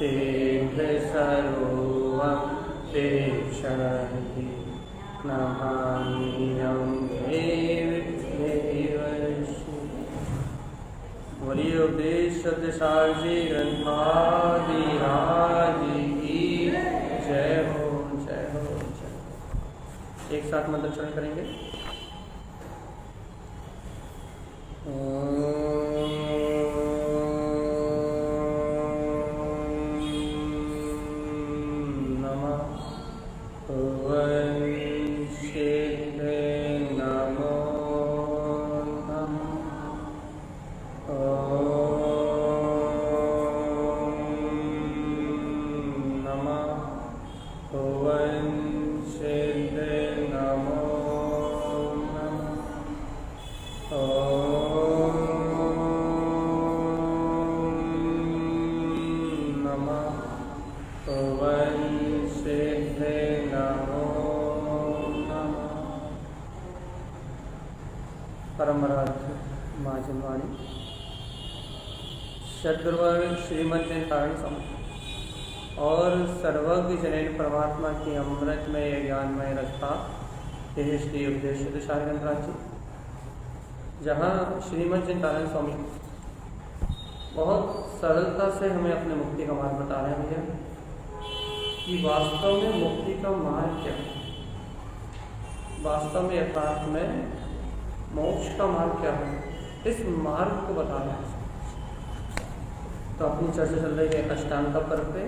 तेभ्यसर्वं देशन्ति नमाम्यहं देवदेवस्य। बोलिए उपदेश सत्य सारजी ग्रंथादिराज की जय हो, जय हो, जय। एक साथ मंत्रोच्चारण करेंगे। सद्गुरुवर श्रीमद् तारण स्वामी और सर्वज्ञ जनेन परमात्मा की अमृतमय ज्ञानमय रस्ता यह श्री उपदेश सार ग्रंथराज जी, जहाँ श्रीमद् तारण स्वामी बहुत सरलता से हमें अपने मुक्ति का मार्ग बता रहे हैं भैया कि वास्तव में मुक्ति का मार्ग क्या है, वास्तव में यथार्थ में मोक्ष का मार्ग क्या है, इस मार्ग को बता रहे हैं। तो अपनी चर्चा चल रही है अष्टांग पर्व पे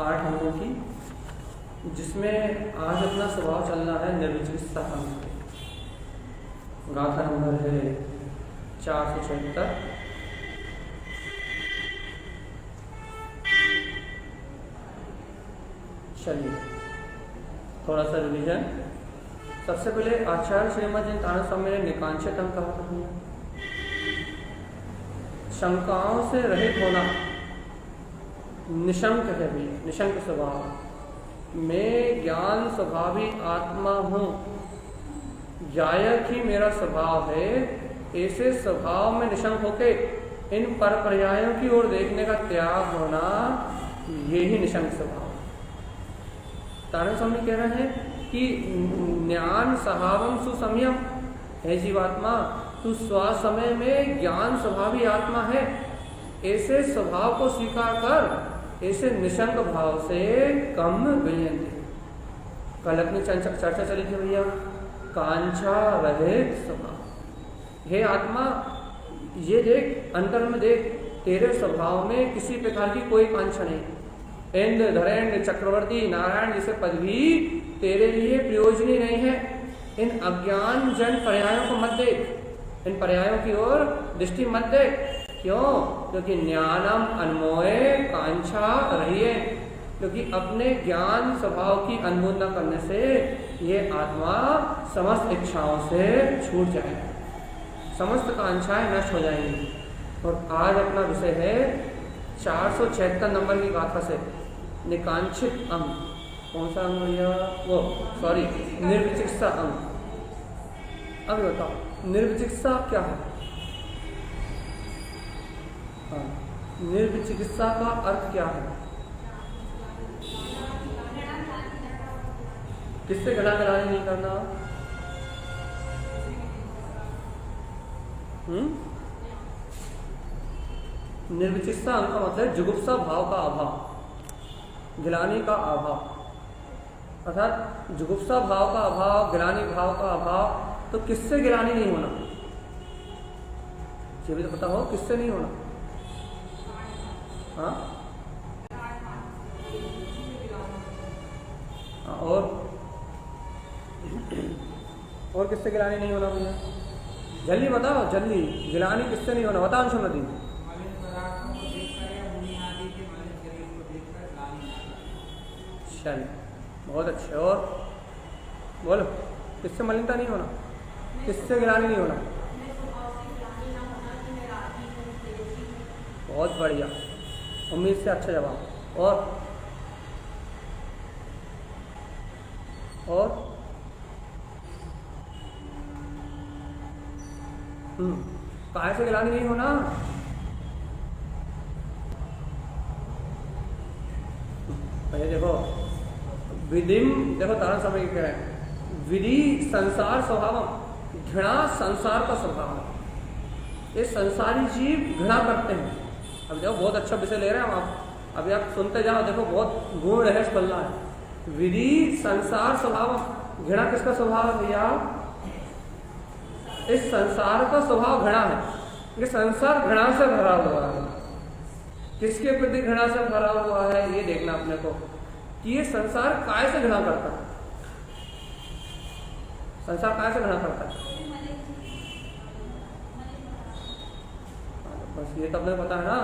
8 अंगों की, जिसमें आज अपना स्वभाव चलना है निर्विचिकित्सा अंग पे। गाथा नंबर है 476। चलिए थोड़ा सा रिवीजन। सबसे पहले आचार्य श्रीमद् तारण स्वामी ने निकांक्षित अंग कहा था, शंकाओं से रहित होना, निशंक है भी, निशंक स्वभाव। मैं ज्ञान स्वभावी आत्मा हूँ, ज्ञायक ही मेरा स्वभाव है, ऐसे स्वभाव में निशंक होके इन पर पर्यायों की ओर देखने का त्याग होना, ये ही निशंक स्वभाव। तारण स्वामी कह रहे हैं कि ज्ञान सहावम सुसमयम है जीवात्मा, तू स्वसमय में ज्ञान स्वभावी आत्मा है, ऐसे स्वभाव को स्वीकार कर, ऐसे निशंक भाव से कम विजयंती। कल अपनी चर्चा चली थी भैया, कांक्षा रहित स्वभाव। हे आत्मा, ये देख, अंतर में देख, तेरे स्वभाव में किसी प्रकार की कोई कांक्षा नहीं। इंद्र, धरेन्द्र, चक्रवर्ती, नारायण जैसे पद भी तेरे लिए प्रयोजनीय नहीं है। इन अज्ञान जन पर्यायों को मत देख, इन पर्यायों की ओर दृष्टि मत दे। क्यों? क्योंकि ज्ञानम अनमोय कांक्षा रही है, क्योंकि अपने ज्ञान स्वभाव की अनुभूति न करने से ये आत्मा समस्त इच्छाओं से छूट जाएगा, समस्त कांक्षाएं नष्ट हो जाएंगी। और आज अपना विषय है 476 नंबर की गाथा से निकांक्षित अंग। कौन सा अंग भैया? वो सॉरी, निर्विचिकित्सा अंग। अब बताओ निर्विचिकित्सा क्या है? हाँ, निर्विचिकित्सा का अर्थ क्या है? किससे गला गलानी नहीं करना? निर्विचिकित्सा अंग का मतलब जुगुप्सा भाव का अभाव, गिलानी का अभाव। अर्थात जुगुप्सा भाव का अभाव, गिलानी भाव का अभाव। तो किससे गिलानी नहीं होना? ये भी तो पता हो किससे नहीं होना। हाँ, और किससे गिलानी नहीं होना भैया? जल्दी बताओ, जल्दी। गिलानी किससे नहीं होना? बताओ अंशुल नदी। चल, बहुत अच्छे। और बोलो, किससे मलिनता नहीं होना? किससे गिलानी नहीं होना? बहुत बढ़िया, उम्मीद से अच्छा जवाब। और काहे से गिलानी नहीं होना? पहले देखो विधिम, देखो तारण समय क्या है, विधि संसार स्वभाव, घृणा संसार का स्वभाव है। ये संसारी जीव घृणा करते हैं। अब देखो बहुत अच्छा विषय ले रहे हैं हम आप, अभी आप सुनते जाओ, देखो बहुत गूढ़ रहस्य खुल रहा है। विधि संसार स्वभाव, घृणा किसका स्वभाव है भैया? इस संसार का स्वभाव घृणा है। ये संसार घृणा से भरा हुआ है। किसके प्रति घृणा से भरा हुआ है ये देखना अपने को, कि ये संसार काय से घृणा करता है। संसार काय से घृणा करता है? बस ये तो अपने पता है ना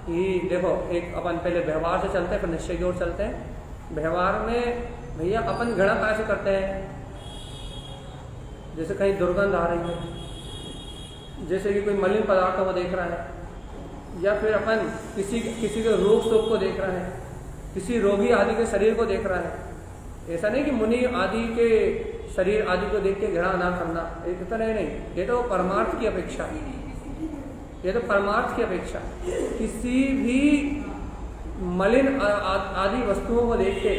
कि देखो, एक अपन पहले व्यवहार से चलते हैं, फिर निश्चय की ओर चलते हैं। व्यवहार में भैया अपन घृणा काय से करते हैं? जैसे कहीं दुर्गंध आ रही है, जैसे कि कोई मलिन पदार्थों को देख रहा है, या फिर अपन किसी के रोग शोक को देख रहा है, किसी रोगी आदि के शरीर को देख रहा है। ऐसा नहीं कि मुनि आदि के शरीर आदि को देख के घृणा ना करना, इतना नहीं। ये तो परमार्थ की अपेक्षा, ये तो परमार्थ की अपेक्षा। किसी भी मलिन आदि वस्तुओं को देख के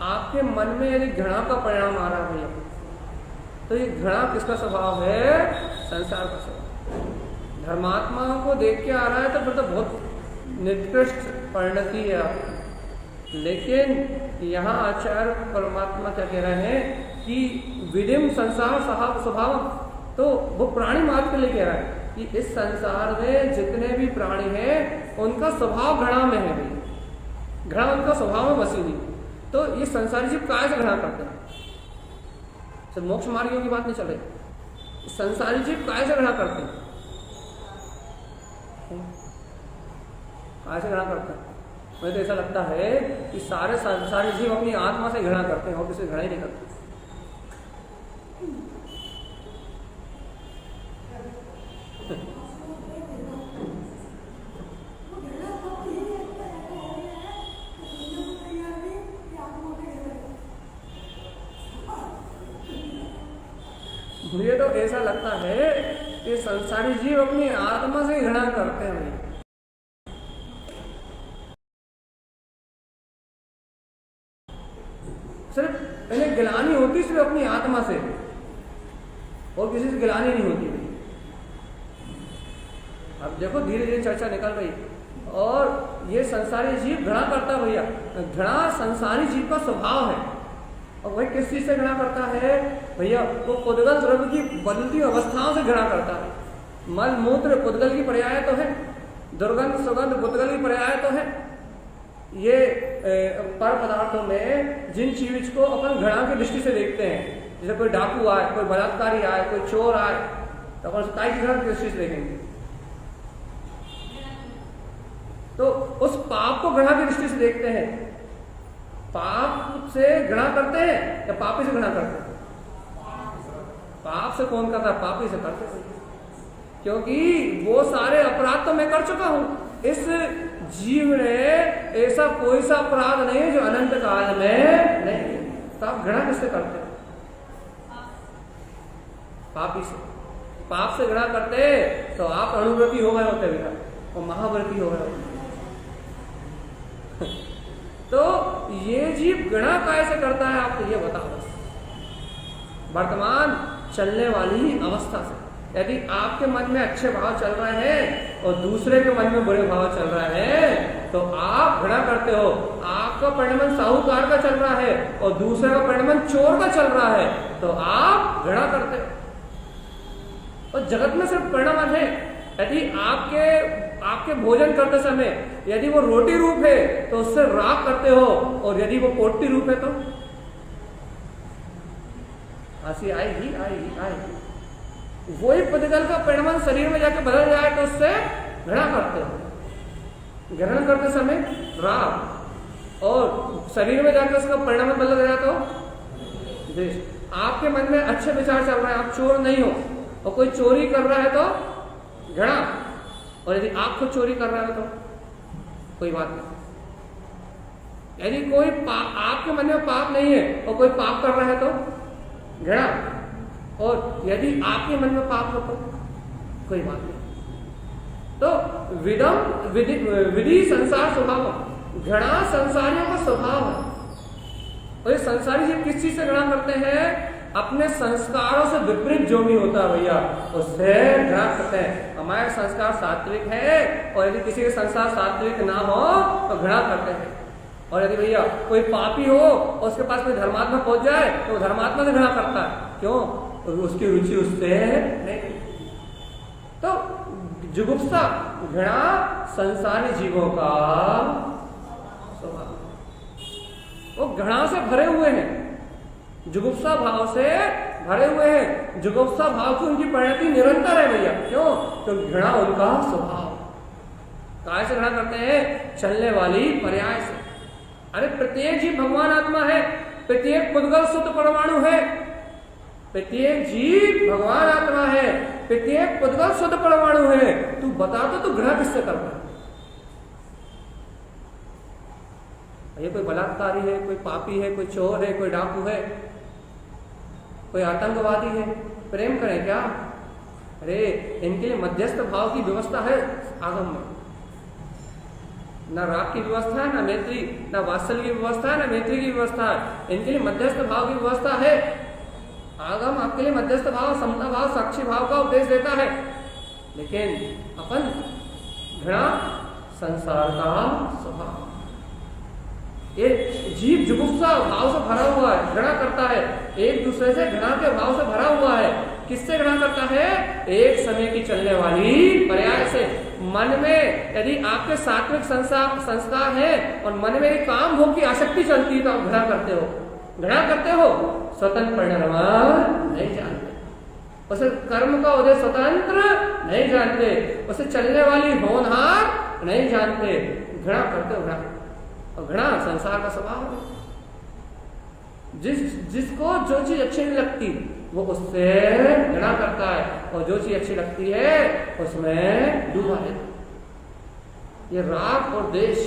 आपके मन में यदि घृणा का परिणाम आ रहा है, तो ये घृणा किसका स्वभाव है? संसार का स्वभाव। धर्मात्मा को देख के आ रहा है तो फिर तो बहुत निकृष्ट परिणति है। लेकिन यहाँ आचार्य परमात्मा क्या कह रहे हैं कि विधिम संसार स्वभाव, तो वो प्राणी मात्र के लिए कह रहा है कि इस संसार में जितने भी प्राणी हैं उनका स्वभाव घृणा में है। घृणा उनका स्वभाव में बसी हुई। तो ये संसारी जीव काय से घृणा करते हैं? सिर्फ मोक्ष मार्गियों की बात नहीं चल रही, संसारी जीव काय से घृणा करते हैं? काय से घृणा करते हैं? मुझे तो ऐसा लगता है कि सारे संसारी जीव अपनी आत्मा से घृणा करते हैं और किसी घृणा ही नहीं करते। मुझे तो ऐसा लगता है कि संसारी जीव अपनी आत्मा से घृणा करते हैं। सिर्फ इन्हें गिलानी होती सिर्फ अपनी आत्मा से, और किसी से गिलानी नहीं होती। अब देखो धीरे धीरे चर्चा निकल रही, और ये संसारी जीव घृणा करता है भैया। घृणा संसारी जीव का स्वभाव है। और वही किस चीज से घृणा करता है भैया? वो पुद्गल द्रव्य की बदलती अवस्थाओं से घृणा करता है। मल मूत्र पुद्गल की पर्याय तो है, दुर्गंध सुगंध पुद्गल की पर्याय तो है। ये पर पदार्थों में जिन चीज को अपन घृणा की दृष्टि से देखते हैं, जैसे कोई डाकू आए, कोई बलात्कारी आए, कोई चोर आए, तो अपन उसकी घृणा की दृष्टि से देखेंगे। तो उस पाप को घृणा की दृष्टि से देखते हैं। पाप से घृणा करते हैं या पापी से घृणा करते हैं? पाप से कौन करता है? पापी से करते हैं, क्योंकि वो सारे अपराध तो मैं कर चुका हूं। इस जीव ने ऐसा कोई सा अपराध नहीं जो अनंत काल में नहीं। तो आप घृणा किससे करते हैं? पापी से। पाप से घृणा करते तो आप अणुव्रती हो गए होते भैया, और महाव्रती हो गए होते। तो ये जीव घृणा कैसे करता है आपको ये बताओ बस। वर्तमान चलने वाली ही अवस्था से यदि आपके मन में अच्छे भाव चल रहे हैं और दूसरे के मन में बुरे भाव चल रहे हैं तो आप घृणा करते हो। आपका परिणमन साहूकार का चल रहा है और दूसरे का परिणमन चोर का चल रहा है तो आप घृणा करते हो। और जगत में सिर्फ परिणमन है। यदि आपके भोजन करते समय यदि वो रोटी रूप है तो उससे राग करते हो, और यदि वो पोटी रूप है तो हंसी आएगी आएगी आएगी। वही पुद्गल का परिणमन शरीर में जाके बदल जाए तो उससे घृणा करते हो। ग्रहण करते समय राग, और शरीर में जाके उसका परिणमन बदल जाए तो द्वेष। आपके मन में अच्छे विचार चल रहे हैं, आप चोर नहीं हो, और कोई चोरी कर रहा है तो घृणा, और यदि आप खुद चोरी कर रहे हो तो कोई बात नहीं। यदि कोई आपके मन में पाप नहीं है और कोई पाप कर रहा है तो घृणा, और यदि आपके मन में पाप हो तो कोई बात नहीं। तो विधि संसार स्वभाव, घृणा संसारियों का स्वभाव है। और ये संसारी जीव किस चीज से घृणा करते हैं? अपने संस्कारों से विपरीत जो भी होता है भैया उससे घृणा करते हैं। हमारे संस्कार सात्विक है और यदि किसी के संस्कार सात्विक ना हो तो घृणा करते हैं। और यदि भैया कोई पापी हो और उसके पास कोई धर्मात्मा पहुंच जाए तो धर्मात्मा से घृणा करता है। क्यों? उसकी रुचि उससे नहीं। तो जुगुप्सा घृणा संसारी जीवों का स्वभाव, वो घृणा से भरे हुए हैं, जुगुप्सा भाव से भरे हुए हैं। जुगुप्सा भाव की उनकी परिणति निरंतर है भैया। क्यों? तो घृणा उनका स्वभाव। काय से घृणा करते हैं? चलने वाली पर्याय से। अरे प्रत्येक जीव भगवान आत्मा है, प्रत्येक पुद्गल शुद्ध परमाणु है, प्रत्येक जीव भगवान आत्मा है, प्रत्येक पुद्गल शुद्ध परमाणु है। तू बता तो तू घृणा किससे कर रहा है? ये कोई बलात्कारी है, कोई पापी है, कोई चोर है, कोई डाकू है, कोई आतंकवादी है, प्रेम करें क्या? अरे इनके लिए मध्यस्थ भाव की व्यवस्था है आगम में। ना राग की व्यवस्था है, ना मैत्री, ना वात्सल्य की व्यवस्था है, ना मैत्री की व्यवस्था है। इनके लिए मध्यस्थ भाव की व्यवस्था है। आगम आपके लिए मध्यस्थ भाव, समता भाव, साक्षी भाव का उपदेश देता है। लेकिन अपन घृणा संसार का स्वभाव, ये जीव जुगुप्सा भाव से भरा हुआ है, घृणा करता है, एक दूसरे से घृणा के भाव से भरा हुआ है। किससे घृणा करता है? एक समय की चलने वाली पर्याय से। मन में यदि आपके सात्विक संस्कार है और मन में यदि काम भोग की आसक्ति चलती है तो आप घृणा करते हो। घृणा करते हो स्वतंत्र परिणाम नहीं जानते, उसे कर्म का उदय स्वतंत्र नहीं जानते, उसे चलने वाली होनहार नहीं जानते। घृणा करते हो, घृणा। और घृणा संसार का स्वभाव है। जिसको जो चीज अच्छी नहीं लगती वो उससे घृणा करता है, और जो चीज अच्छी लगती है उसमें डूबा रहता। ये राग और द्वेष,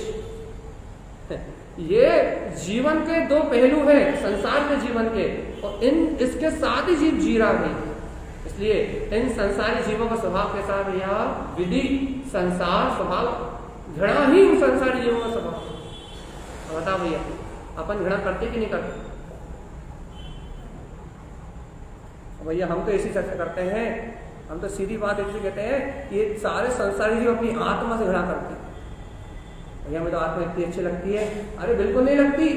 ये जीवन के दो पहलू हैं संसार के जीवन के, और इसके साथ ही जीव जी रहा है। इसलिए इन संसारी जीवों का स्वभाव कैसा है भैया? विधि संसार स्वभाव, घृणा ही इन संसारी जीवों का स्वभाव। बता भैया, अपन घृणा करते कि नहीं करते? भैया हम तो ऐसी चर्चा करते हैं, हम तो सीधी बात ऐसी कहते हैं कि ये सारे संसारी जीव अपनी आत्मा से घृणा करते हैं। भैया हमें तो आत्मा इतनी अच्छी लगती है। अरे बिल्कुल नहीं लगती।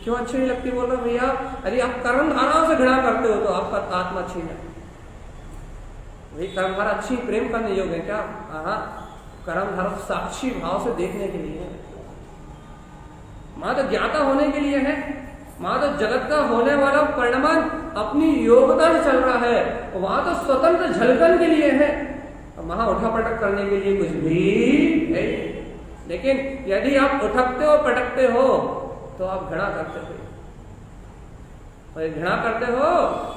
क्यों अच्छी नहीं लगती बोल रहे भैया? अरे आप कर्म धाराओं से घृणा करते हो तो आपका आत्मा अच्छी है। वही कर्म धारा अच्छी प्रेम करने योग्य है क्या? हाँ, कर्म धारा साक्षी भाव से देखने के लिए है, मां तो ज्ञाता होने के लिए है, मां तो जगत का होने वाला परिणाम अपनी योग्यता से चल रहा है, वहां तो स्वतंत्र झलकन के लिए है, वहां उठा पटक करने के लिए कुछ भी नहीं। लेकिन यदि आप उठकते हो पटकते हो तो आप घृणा करते हो, और घृणा करते हो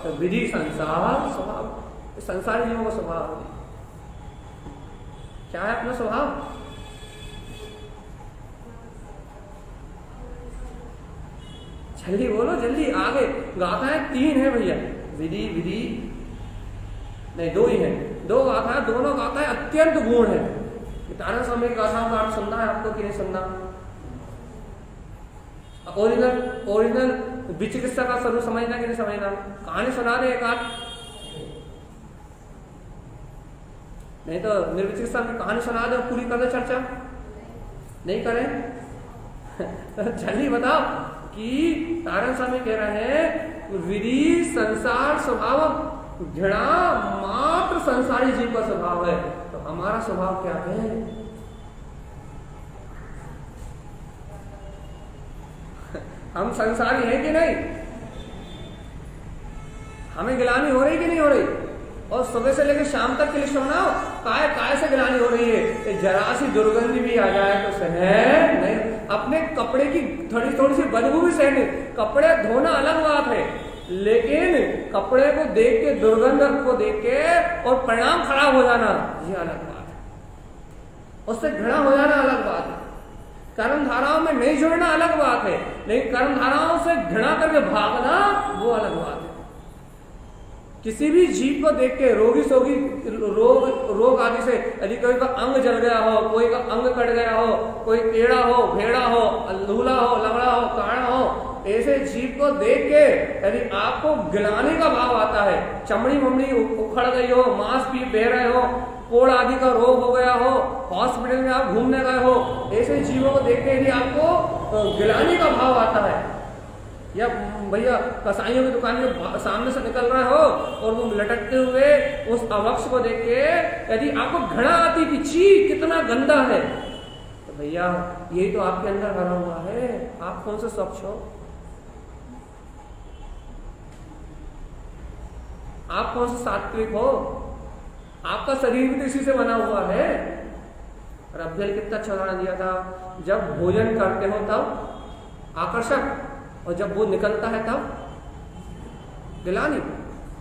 तो विधि संसार स्वभाव, संसारी जीवों का स्वभाव क्या है? अपना स्वभाव जल्दी बोलो, जल्दी आगे। गाथाएं 3 है भैया, विधि विधि नहीं 2 ही है, 2 गाथाएं, दोनों गाथाएं अत्यंत गुण है। तारा स्वामी की गाथाओं का अर्थ सुनना है आपको कि नहीं सुनना? ओरिजिनल विचिकित्सा का स्वरूप समझना कि नहीं समझना? कहानी सुना दे एक आध, नहीं तो निर्विचिकित्सा की कहानी सुना दो, पूरी कर दो चर्चा। नहीं करें जल्दी बताओ कि तारण स्वामी कह रहे हैं विधि संसार स्वभाव, घृणा मात्र संसारी जीव का स्वभाव है। तो हमारा स्वभाव क्या है? हम संसारी हैं कि नहीं? हमें गिलानी हो रही कि नहीं हो रही? और सुबह से लेकर शाम तक के लिए सोना काय से गिलानी हो रही है, जरा सी दुर्गंध भी आ जाए तो सहन नहीं, अपने कपड़े की थोड़ी सी बदबू भी सहन नहीं। कपड़े धोना अलग बात है, लेकिन कपड़े को देख के, दुर्गंध को देख के और परिणाम खराब हो जाना ये अलग बात है, उससे घृणा हो जाना अलग बात है। कर्म धाराओं में नहीं जुड़ना अलग बात है, लेकिन कर्म धाराओं से घृणा करके भागना वो अलग बात है। किसी भी जीव को देख के रोगी रोग आदि से, यदि कोई का अंग जल गया हो, कोई का अंग कट गया हो, कोई टेढ़ा हो, भेड़ा हो, लूला हो, लंगड़ा हो, काड़ा हो, ऐसे जीव को देख के यदि आपको गिलाने का भाव आता है, चमड़ी ममड़ी उखड़ गई हो, मांस भी बह रहे हो, कोड़ आदि का रोग हो गया हो, हॉस्पिटल में आप घूमने गए हो, ऐसे जीवों को देख के यदि आपको गिलाने का भाव आता है, या भैया कसाईयों की दुकान में सामने से निकल रहे हो और वो लटकते हुए उस अवक्ष को देख के यदि आपको घृणा आती कि छी कितना गंदा है, तो भैया यही तो आपके अंदर भरा हुआ है। आप कौन से स्वच्छ हो? आप कौन से सात्विक हो? आपका शरीर भी तो इसी से बना हुआ है। रब्बेल कितना अच्छा उदाहरण दिया था, जब भोजन करते हो तब आकर्षक, और जब वो निकलता है तब गिलानी।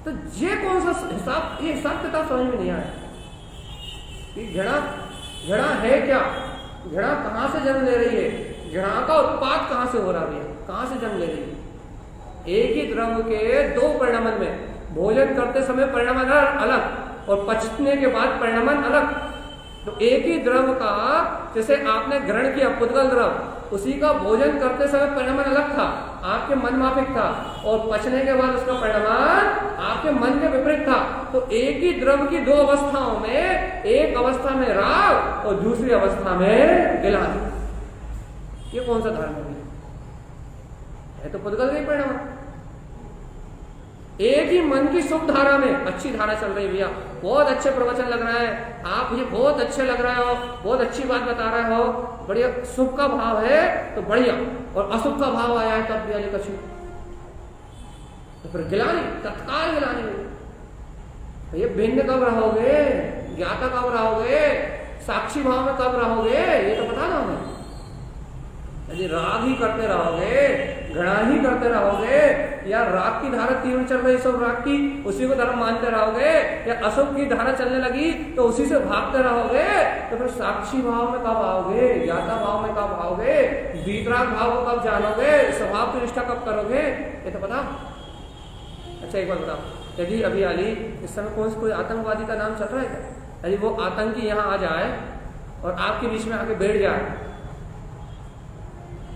तो ये कौन सा हिसाब, ये हिसाब किताब समझ में नहीं आया। घृणा है क्या? घृणा कहां से जन्म ले रही है? घृणा का उत्पाद कहां से हो रहा है? कहां से जन्म ले रही है? एक ही द्रव्य के दो परिणामन में, भोजन करते समय परिणामन अलग और पचने के बाद परिणामन अलग। तो एक ही द्रव्य का, जैसे आपने ग्रहण किया पुद्गल द्रव्य, उसी का भोजन करते समय परिणामन अलग था, आपके मन माफिक था, और पचने के बाद उसका परिणाम आपके मन के विपरीत था। तो एक ही द्रव्य की दो अवस्थाओं में, एक अवस्था में राग और दूसरी अवस्था में गिलान, ये कौन सा धर्म है? तो पुद्गल का ही परिणाम। एक ही मन की शुभ धारा में अच्छी धारा चल रही है, भैया बहुत अच्छे प्रवचन लग रहा है, आप मुझे बहुत अच्छे लग रहे हो, बहुत अच्छी बात बता रहे हो, बढ़िया, शुभ का भाव है तो बढ़िया, और अशुभ का भाव आया है तब भी कछु, तो फिर गिलानी, तत्काल गिलानी। तो ये भिन्न कब रहोगे? ज्ञाता कब रहोगे? साक्षी भाव में कब रहोगे? ये तो बता दो हमें। यदि राग ही करते रहोगे, घृणा ही करते रहोगे, या राग की धारा तीव्र चल रही सब राग की, उसी को धर्म मानते रहोगे, या अशुभ की धारा चलने लगी तो उसी से भागते रहोगे, तो फिर साक्षी भाव में कब आओगे? ज्ञाता भाव में कब आओगे? वीतराग भाव को कब जानोगे? स्वभाव की निष्ठा कब करोगे? ये तो बता। अच्छा एक बात बताओ, यदि अभी अली इस समय कौन से कोई आतंकवादी का नाम चल रहा है क्या? यदि वो आतंकी यहाँ आ जाए और आपके बीच में आके बैठ जाए,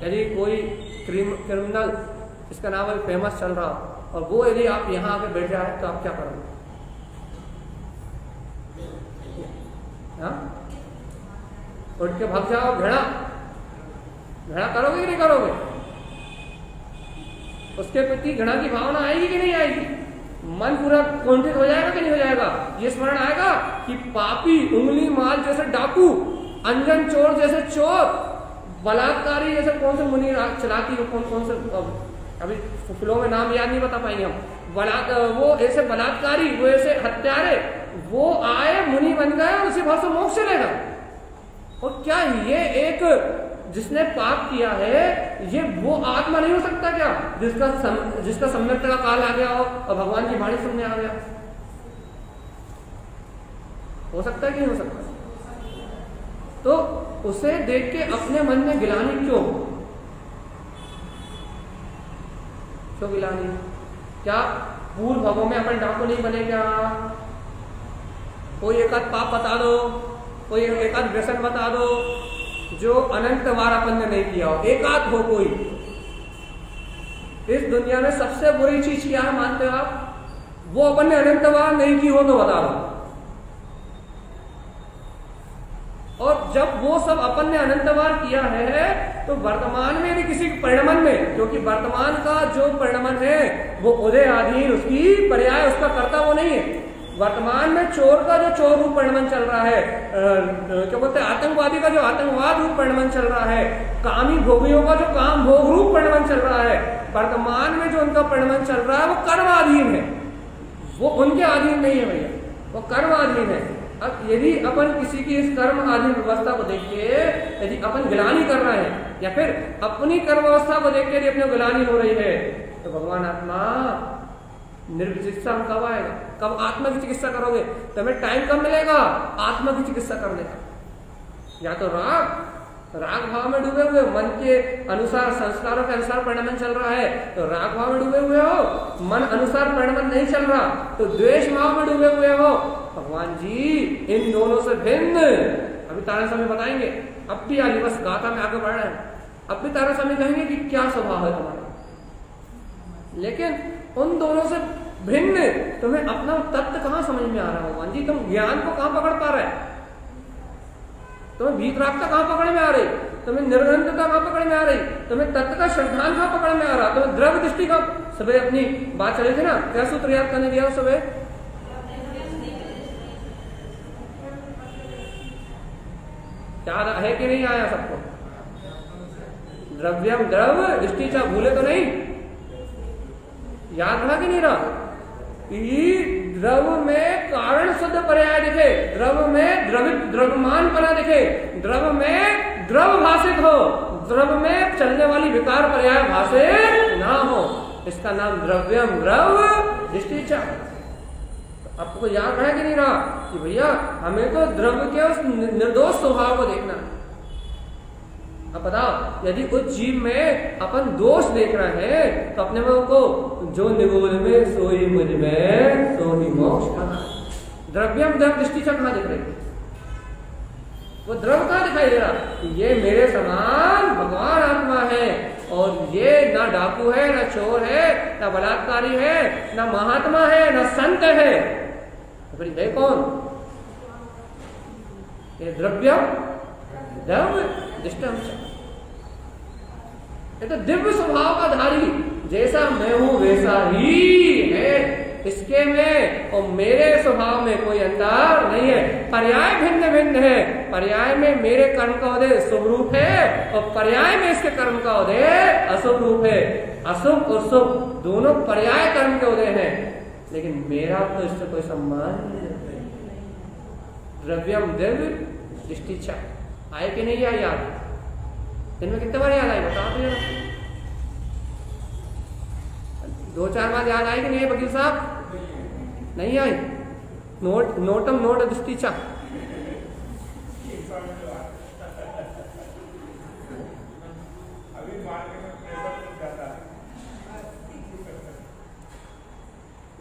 यदि कोई क्रिमिनल, इसका नाम अभी फेमस चल रहा, और वो यदि आप यहाँ आके बैठ जाए तो आप क्या करोगे? हाँ? उठ के भाग जाओ, घृणा करोगे कि नहीं करोगे? उसके प्रति घृणा की भावना आएगी कि नहीं आएगी? मन पूरा कुंठित हो जाएगा कि नहीं हो जाएगा? ये स्मरण आएगा कि पापी, उंगली माल जैसे डाकू, अंजन चोर जैसे चोर, बलात्कारी जैसे कौन से मुनि चलाती हो, कौन से अभी फिल्मों में नाम याद नहीं बता पाएंगे हम, वो ऐसे बलात्कारी, वो ऐसे हत्यारे, वो आए मुनि बन गए, उसी भाव से मोक्ष चलेगा। और क्या ये एक जिसने पाप किया है, ये वो आत्मा नहीं हो सकता क्या जिसका सम्यक का काल आ गया हो और भगवान की वाणी सुनने आ गया? हो सकता है कि नहीं हो सकता? तो उसे देख के अपने मन में गिलानी क्यों गिलानी? क्या पूर्व भवों में अपन डाकू नहीं बने क्या? कोई एक आध पाप बता दो, कोई एक आध व्यसन बता दो जो अनंत बार अपन ने नहीं किया हो, एक आध हो कोई। इस दुनिया में सबसे बुरी चीज क्या है मानते हो आप? वो अपन ने अनंत बार नहीं की हो तो बता दो। और जब वो सब अपन ने अनंत बार किया है, तो वर्तमान में यदि किसी परिणमन में, क्योंकि वर्तमान का जो परिणमन है वो उदय आधीन, उसकी पर्याय, उसका कर्ता वो नहीं है। वर्तमान में चोर का जो चोर रूप परिणमन चल रहा है, क्या बोलते हैं, आतंकवादी का जो आतंकवाद रूप परिणमन चल रहा है, कामी भोगियों का जो काम भोग रूप परिणमन चल रहा है, वर्तमान में जो उनका परिणमन चल रहा है वो कर्माधीन है, वो उनके अधीन नहीं है भैया, वो कर्माधीन है। अब यदि अपन किसी की इस कर्म आधीन व्यवस्था को देख के यदि अपन गिलानी कर रहे हैं, या फिर अपनी कर्म व्यवस्था को देख के यदि अपनी गिलानी हो रही है, तो भगवान आत्मा निर्विचिकित्सा कब आएगा? कब आत्मा की चिकित्सा करोगे? तुम्हें टाइम कब मिलेगा आत्मा की चिकित्सा करने का? या तो राग राग भाव में डूबे हुए, मन के अनुसार, संस्कारों के अनुसार परिणमन चल रहा है तो राग भाव में डूबे हुए हो। मन अनुसार परिणमन नहीं चल रहा तो द्वेष भाव में डूबे हुए हो। भगवान जी इन दोनों से भिन्न, अभी तारा स्वामी बताएंगे, अब भी आगे बस गाथा में आगे बढ़ रहे हैं, अब भी तारा स्वामी कहेंगे कि क्या स्वभाव है तुम्हारा, लेकिन उन दोनों से भिन्न तुम्हें अपना तत्व कहां समझ में आ रहा है भगवान जी? तुम ज्ञान को कहां पकड़ पा रहे, तुम्हें वीतरागता कहां पकड़ में आ रही, तुम्हें निर्गंधता कहां पकड़ में आ रही, तुम्हें तत्व का श्रद्धान कहां पकड़ में आ रहा, तुम्हें द्रव्य दृष्टि का। सुबह अपनी बात चली थी ना, क्या सूत्र याद करने दिया सुबह? याद है कि नहीं आया सबको? द्रव्यम द्रव्य दृष्टि चा, भूले तो नहीं? याद रहा कि नहीं रहा? द्रव्य में कारण शुद्ध पर्याय दिखे, द्रव्य में द्रव्यमान पना दिखे, द्रव्य में द्रव भाषित हो, द्रव्य में चलने वाली विकार पर्याय भाषित ना हो, इसका नाम द्रव्यम द्रव्य दृष्टिचा। आपको याद रहा कि नहीं रहा कि भैया हमें तो द्रव्य के उस निर्दोष स्वभाव को देखना। अब बताओ, यदि उस जीव में अपन दोष देख रहे हैं तो अपने में को जो निगोल में सोई मुझ में सोई मोक्ष कहा। द्रव्यम द्रव्य दृष्टि से कहां दिख रही, वो द्रव्य कहां दिखाई दे रहा? ये मेरे समान भगवान आत्मा है और ये ना डाकू है, ना चोर है, ना बलात्कारी है, ना महात्मा है, ना संत है, तो फिर है कौन? ये द्रव्यम द्रव्य दृष्टि, ये तो दिव्य स्वभाव का धारी, जैसा मैं हूं वैसा ही है, इसके में और मेरे स्वभाव में कोई अंतर नहीं है। पर्याय भिन्न भिन्न है, पर्याय में मेरे कर्म का उदय शुभ रूप है और पर्याय में इसके कर्म का उदय अशुभ रूप है। अशुभ और शुभ दोनों पर्याय कर्म के उदय हैं, लेकिन मेरा तो इससे कोई संबंध नहीं। द्रव्यम दिव्य दृष्टिचा आए कि नहीं आए याद? दिन में कितने बार याद आई बताओ तो जरा, 2-4 बार याद आई कि नहीं वकील साहब? नहीं आई? नोटम नोट दृष्टिचा,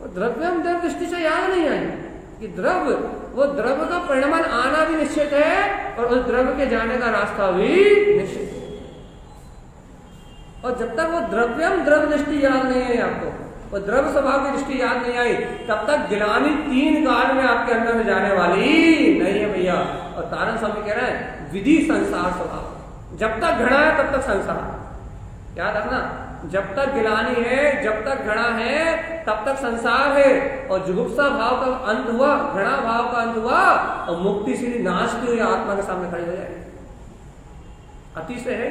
द्रव्यम द्रव्य दृष्टि से याद नहीं आई कि द्रव्य, वो द्रव्य का परिणमन आना भी निश्चित है और उस द्रव्य के जाने का रास्ता भी निश्चित है। और जब तक वो द्रव्यम द्रव्य दृष्टि याद नहीं है आपको, वो द्रव्य स्वभाव की दृष्टि याद नहीं आई, तब तक गिलानी 3 काल में आपके अंदर में जाने वाली नहीं है भैया। और तारण स्वामी कह रहे हैं विधि संसार स्वभाव, जब तक घड़ा है तब तक संसार। याद रखना, जब तक गिलानी है, जब तक घड़ा है तब तक संसार है, और जुगुप्सा भाव का अंत हुआ, घड़ा भाव का अंत हुआ और मुक्ति सीधी नाचती हुई आत्मा के सामने खड़ी हो जाए। अति से है,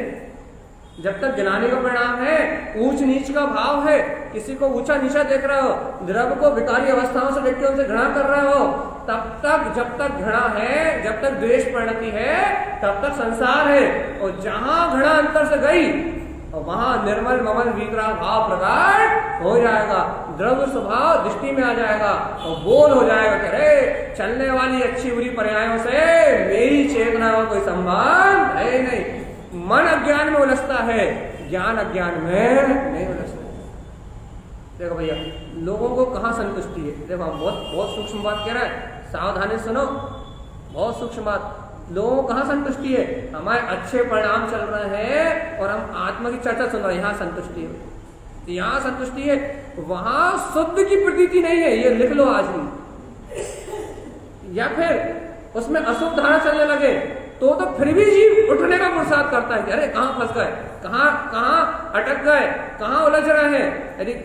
जब तक गिलानी का परिणाम है, ऊंच नीच का भाव है, किसी को ऊंचा नीचा देख रहे हो, द्रव्य को विकारी अवस्थाओं से देख के उनसे घृणा कर रहे हो, तब तक जब तक घृणा है, जब तक द्वेष परिणति है, तब तक संसार है। और जहां घृणा अंतर से गई और वहां निर्मल ममल वितरा भाव प्रकट हो जाएगा, द्रव्य स्वभाव दृष्टि में आ जाएगा और बोध हो जाएगा कि अरे चलने वाली अच्छी बुरी पर्यायों से मेरी चेतना का कोई संबंध है नहीं। मन अज्ञान में उलझता है, ज्ञान अज्ञान में नहीं उलझता। देखो भैया, लोगों को कहां संतुष्टि है? देखो हम बहुत सूक्ष्म बात कह रहे हैं, सावधानी सुनो, बहुत सूक्ष्म बात। लोगों को कहां संतुष्टि है? हमारे अच्छे परिणाम चल रहे हैं और हम आत्मा की चर्चा सुन रहे हैं, यहां संतुष्टि है, यहां संतुष्टि है, वहां शुद्ध की प्रतीति नहीं है, ये लिख लो आज ही। या फिर उसमें अशुभ धारा चलने लगे तो फिर भी जीव उठने का पुरुषार्थ करता है, अरे कहां फंस गए, कहां अटक गए, कहां उलझ रहे हैं।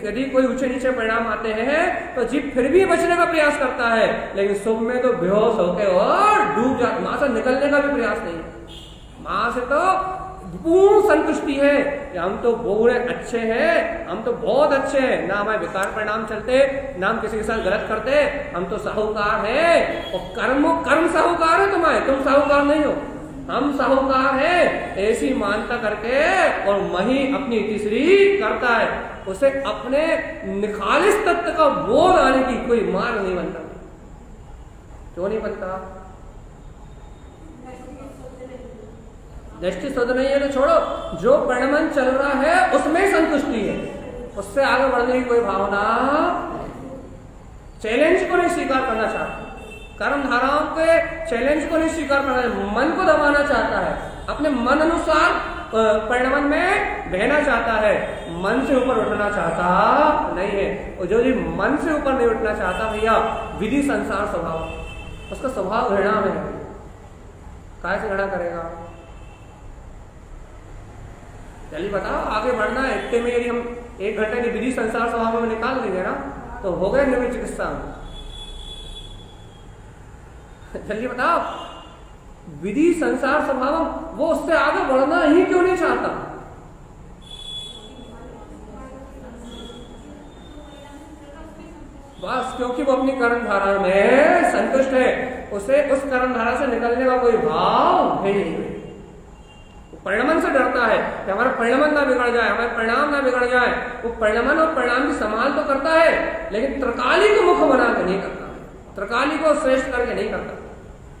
यदि कोई ऊंचे नीचे परिणाम आते हैं तो जीव फिर भी बचने का प्रयास करता है, लेकिन सुख में तो बेहोश होके और डूब जाता, मां से निकलने का भी प्रयास नहीं है। मां से तो पूर्ण संतुष्टि है कि हम तो पूरे अच्छे हैं, हम तो बहुत अच्छे हैं, ना हमारे विकार परिणाम चलते, ना हम किसी के साथ गलत करते, हम तो साहूकार हैं। और कर्म साहूकार है तुम्हारे, तुम साहूकार नहीं हो, हम साहूकार हैं, ऐसी मानता करके और मही अपनी तीसरी करता है, उसे अपने निखालिस तत्व का बोध आने की कोई मार्ग नहीं बनता। क्यों नहीं बनता? दृष्टि शुद्ध नहीं है तो छोड़ो, जो परिणमन चल रहा है उसमें संतुष्टि है, उससे आगे बढ़ने की कोई भावना, चैलेंज को नहीं स्वीकार करना चाहता, कर्म धाराओं के चैलेंज को नहीं स्वीकार करना, मन को दबाना चाहता है, अपने मन अनुसार परिणमन में बहना चाहता है, मन से ऊपर उठना चाहता नहीं है। और जो भी मन से ऊपर नहीं उठना चाहता भैया, विधि संसार स्वभाव, उसका स्वभाव घृणा में है। काय से घृणा करेगा? चलिए बताओ, आगे बढ़ना है, इतने में यदि हम 1 घंटे की विधि संसार स्वभाव में निकाल देंगे ना तो हो गए निर्विल चिकित्सा में। चलिए बताओ, विधि संसार स्वभाव, वो उससे आगे बढ़ना ही क्यों नहीं चाहता? बस क्योंकि वो अपनी कर्म धारा में संतुष्ट है, उसे उस कर्म धारा से निकलने का कोई भाव है नहीं। परिणमन से डरता है कि हमारा परिणमन ना बिगड़ जाए, हमारे परिणाम ना बिगड़ जाए। वो परिणमन और परिणाम की संभाल तो करता है, लेकिन त्रिकाली को मुख्य बना के नहीं करता, त्रिकाली को श्रेष्ठ करके नहीं करता।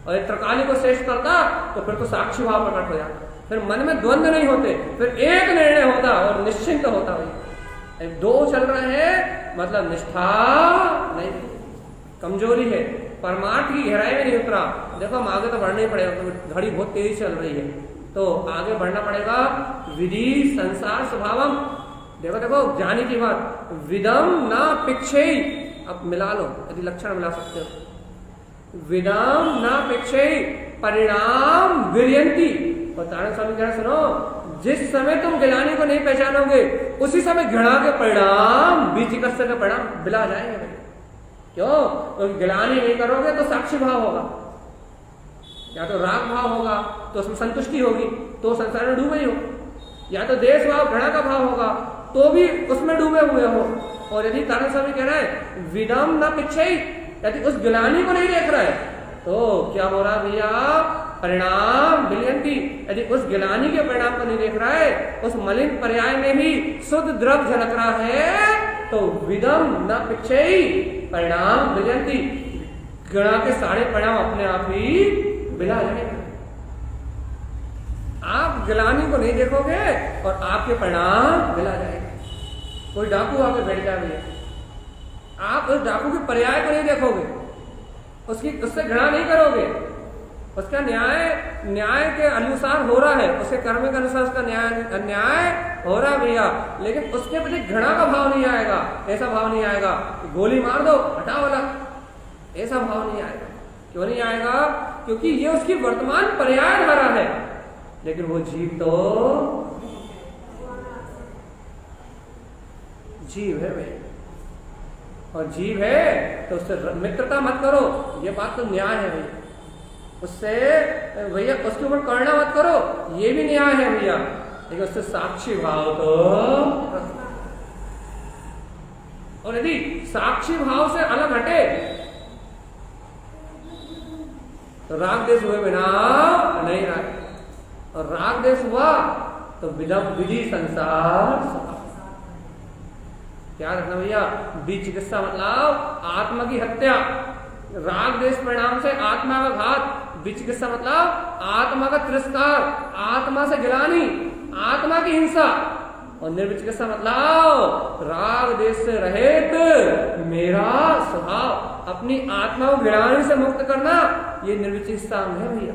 और एक त्रिकाली को श्रेष्ठ करता तो फिर तो साक्षी भाव प्रकट हो जाता, फिर मन में द्वंद्व नहीं होते, फिर एक निर्णय होता और निश्चिंत होता। दो चल रहे हैं मतलब निष्ठा नहीं, कमजोरी है, परमार्थ की गहराई में नहीं उतरा। देखो हम आगे तो बढ़ना ही पड़ेगा, क्योंकि घड़ी बहुत तेजी चल रही है, तो आगे बढ़ना पड़ेगा। विधि संसार स्वभावम, देखो देखो जाने की बात, विदम ना पिक्षे, अब मिला लो यदि लक्षण मिला सकते हो, विदम ना पिक्षे परिणाम वीर्यंती। और तारण स्वामी कह रहे सुनो, जिस समय तुम गिलानी को नहीं पहचानोगे उसी समय घृणा के परिणाम, बीचिकित्सा के परिणाम बिला जाएंगे। क्यों? तो गिलानी नहीं करोगे तो साक्षी भाव होगा, या तो राग भाव होगा तो उसमें संतुष्टि होगी, तो संसार में डूबे ही हो, या तो देश भाव घृणा का भाव होगा तो भी उसमें डूबे हुए हो। और यदि तारण स्वामी कह रहे हैं विदम न पिछे, यदि उस गिलानी को नहीं देख रहा है तो क्या हो रहा भैया? परिणाम विलयंती, यदि उस गिलानी के परिणाम को नहीं देख रहा है, उस मलिन पर्याय में भी शुद्ध द्रव झलक रहा है, तो विदम न पिछे परिणाम विलयंती, घृणा के सारे परिणाम अपने आप ही बिला जाएंगे। आप गिलानी को नहीं देखोगे और आपके परिणाम बिला जाएंगे। कोई डाकू आके बैठ जाए, आप उस डाकू के पर्याय को नहीं देखोगे, उससे घृणा नहीं करोगे, उसका न्याय के अनुसार हो रहा है, उसके कर्म के अनुसार उसका न्याय हो रहा है भैया, लेकिन उसके प्रति घृणा का भाव नहीं आएगा, ऐसा भाव नहीं आएगा गोली मार दो हटाओ वाला, ऐसा भाव नहीं आएगा। क्यों नहीं आएगा? क्योंकि ये उसकी वर्तमान पर्याय धारा है, लेकिन वो जीव तो जीव है भाई, और जीव है तो उससे मित्रता मत करो, ये बात तो न्याय है भैया। उससे भैया उसके ऊपर करना मत करो, ये भी न्याय है भैया, लेकिन उससे साक्षी भाव तो। और यदि साक्षी भाव से अलग हटे तो राग देश हुए बिना नहीं रहा, और राग देश हुआ तो विधि संसार। क्या रखना भैया? विधि चिकित्सा मतलब आत्मा की हत्या, राग देश परिणाम से आत्मा का घात, विधि चिकित्सा मतलब आत्मा का तिरस्कार, आत्मा से गिलानी, आत्मा की हिंसा। और निर्विल चिकित्सा मतलब राग देश से रहित मेरा स्वभाव, अपनी आत्मा को गिलानी से मुक्त करना, ये निर्विल चिकित्सा है भैया।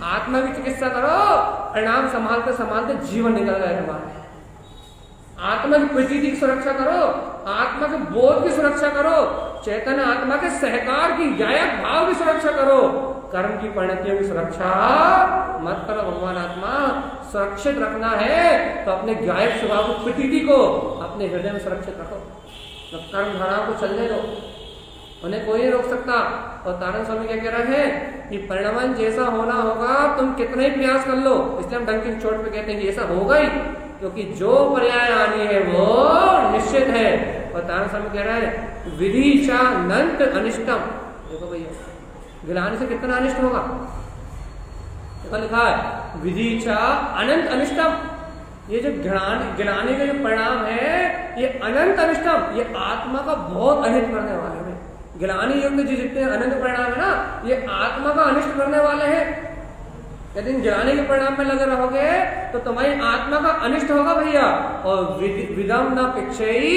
आत्मा की चिकित्सा करो, परिणाम संभालते संभालते जीवन निकल जाए तुम्हारा। आत्मा की प्रतीति की सुरक्षा करो, आत्मा के बोध की सुरक्षा करो, चैतन्य आत्मा के सहकार की गायक भाव की सुरक्षा करो, कर्म की परिणतियों की सुरक्षा मत करो। भगवान आत्मा सुरक्षित रखना है तो अपने गायक स्वभाव की प्रतीति को अपने हृदय में सुरक्षित रखो, तो कर्म धाराओं को चलने दो, उन्हें कोई नहीं रोक सकता। और तारण स्वामी क्या कह रहे हैं कि परिणमन जैसा होना होगा, तुम कितना ही प्रयास कर लो, इसलिए हम डंकी चोट पे कहते हैं कि ऐसा होगा ही, क्योंकि जो पर्याय आनी है वो निश्चित है। और तारण स्वामी कह रहे हैं विधि चा अनंत अनिष्टम। देखो भैया, गिलाने से कितना अनिष्ट होगा, देखो लिखा है विधि चा अनंत अनिष्टम। ये जो गिलाने के जो परिणाम है ये अनंत अनिष्टम, ये आत्मा का बहुत अनिष्ट करने वाले हैं। गिलानी युक्त जितने अनंत परिणाम है ना, ये आत्मा का अनिष्ट करने वाले हैं। यदि गिराने के परिणाम में लगे रहोगे तो तुम्हारी आत्मा का अनिष्ट होगा भैया। और विदम न पिक्षयी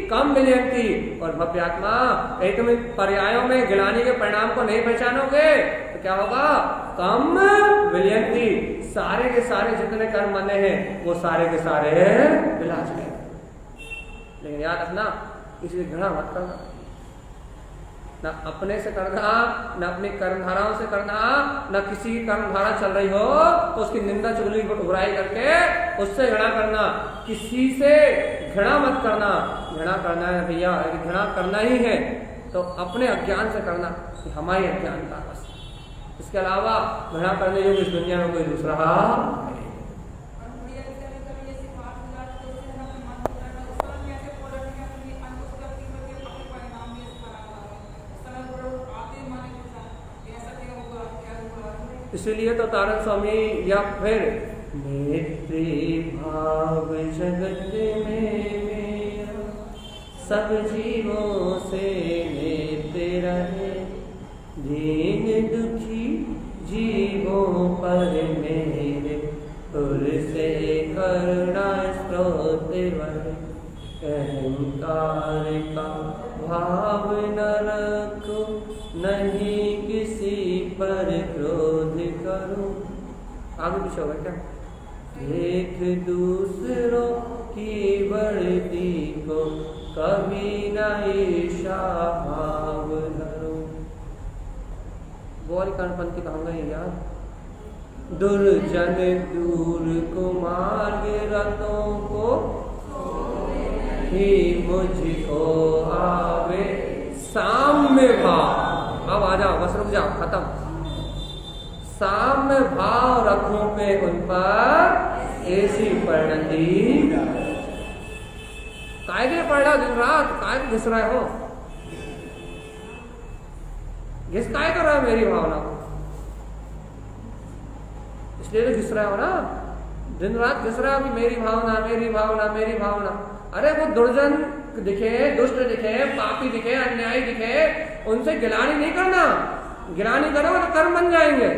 कम विलयंती, और भव्य आत्मा यदि तुम पर्यायों में गिराने के परिणाम को नहीं पहचानोगे तो क्या होगा? कम विलयंती, सारे के सारे जितने कर्म बने हैं वो सारे के सारे विला चले। लेकिन याद रखना, इसलिए घृणा मत करना, ना अपने से करना, न अपनी कर्मधाराओं से करना, न किसी की कर्मधारा चल रही हो तो उसकी निंदा चुगली बुराई करके उससे घृणा करना। किसी से घृणा मत करना। घृणा करना है भैया, घृणा करना ही है तो अपने अज्ञान से करना, कि हमारी अज्ञानता बस। इसके अलावा घृणा करने योग्य इस दुनिया में कोई दूसरा है। इसीलिए तो तारण स्वामी या फिर नेत्री भाव जगत में मेरा सब जीवों से नेत्र रहे, दीन दुखी जीवों पर मेरे पुर से करुणा स्रोत बहे। अहंकार का भाव न रखो, नहीं किसी पर क्रोध करो। आगे पीछे होगा क्या? देख दूसरों की वर्दी को कभी न ईर्ष्या भाव धरो। वो वाली कर्णपंथी कहूंगा ये यार। दुर्जन दूर को मार्ग रतों को ही मुझको आवे साम्य भाव। अब आ जाओ, बस रुक जाओ, खत्म। साम्य भाव रखूं पे उन पर ऐसी परिणति। काय के पढ़ रहा दिन रात, काय घिस रहे हो? घिस काय कर रहा है मेरी भावना को? इसलिए तो घिस रहे हो ना, दिन रात घिस रहा हो कि मेरी भावना, मेरी भावना, मेरी भावना। अरे वो दुर्जन दिखे, दुष्ट दिखे, पापी दिखे, अन्यायी दिखे, उनसे गिलानी नहीं करना। गिलानी करोगे तो कर्म बन जाएंगे,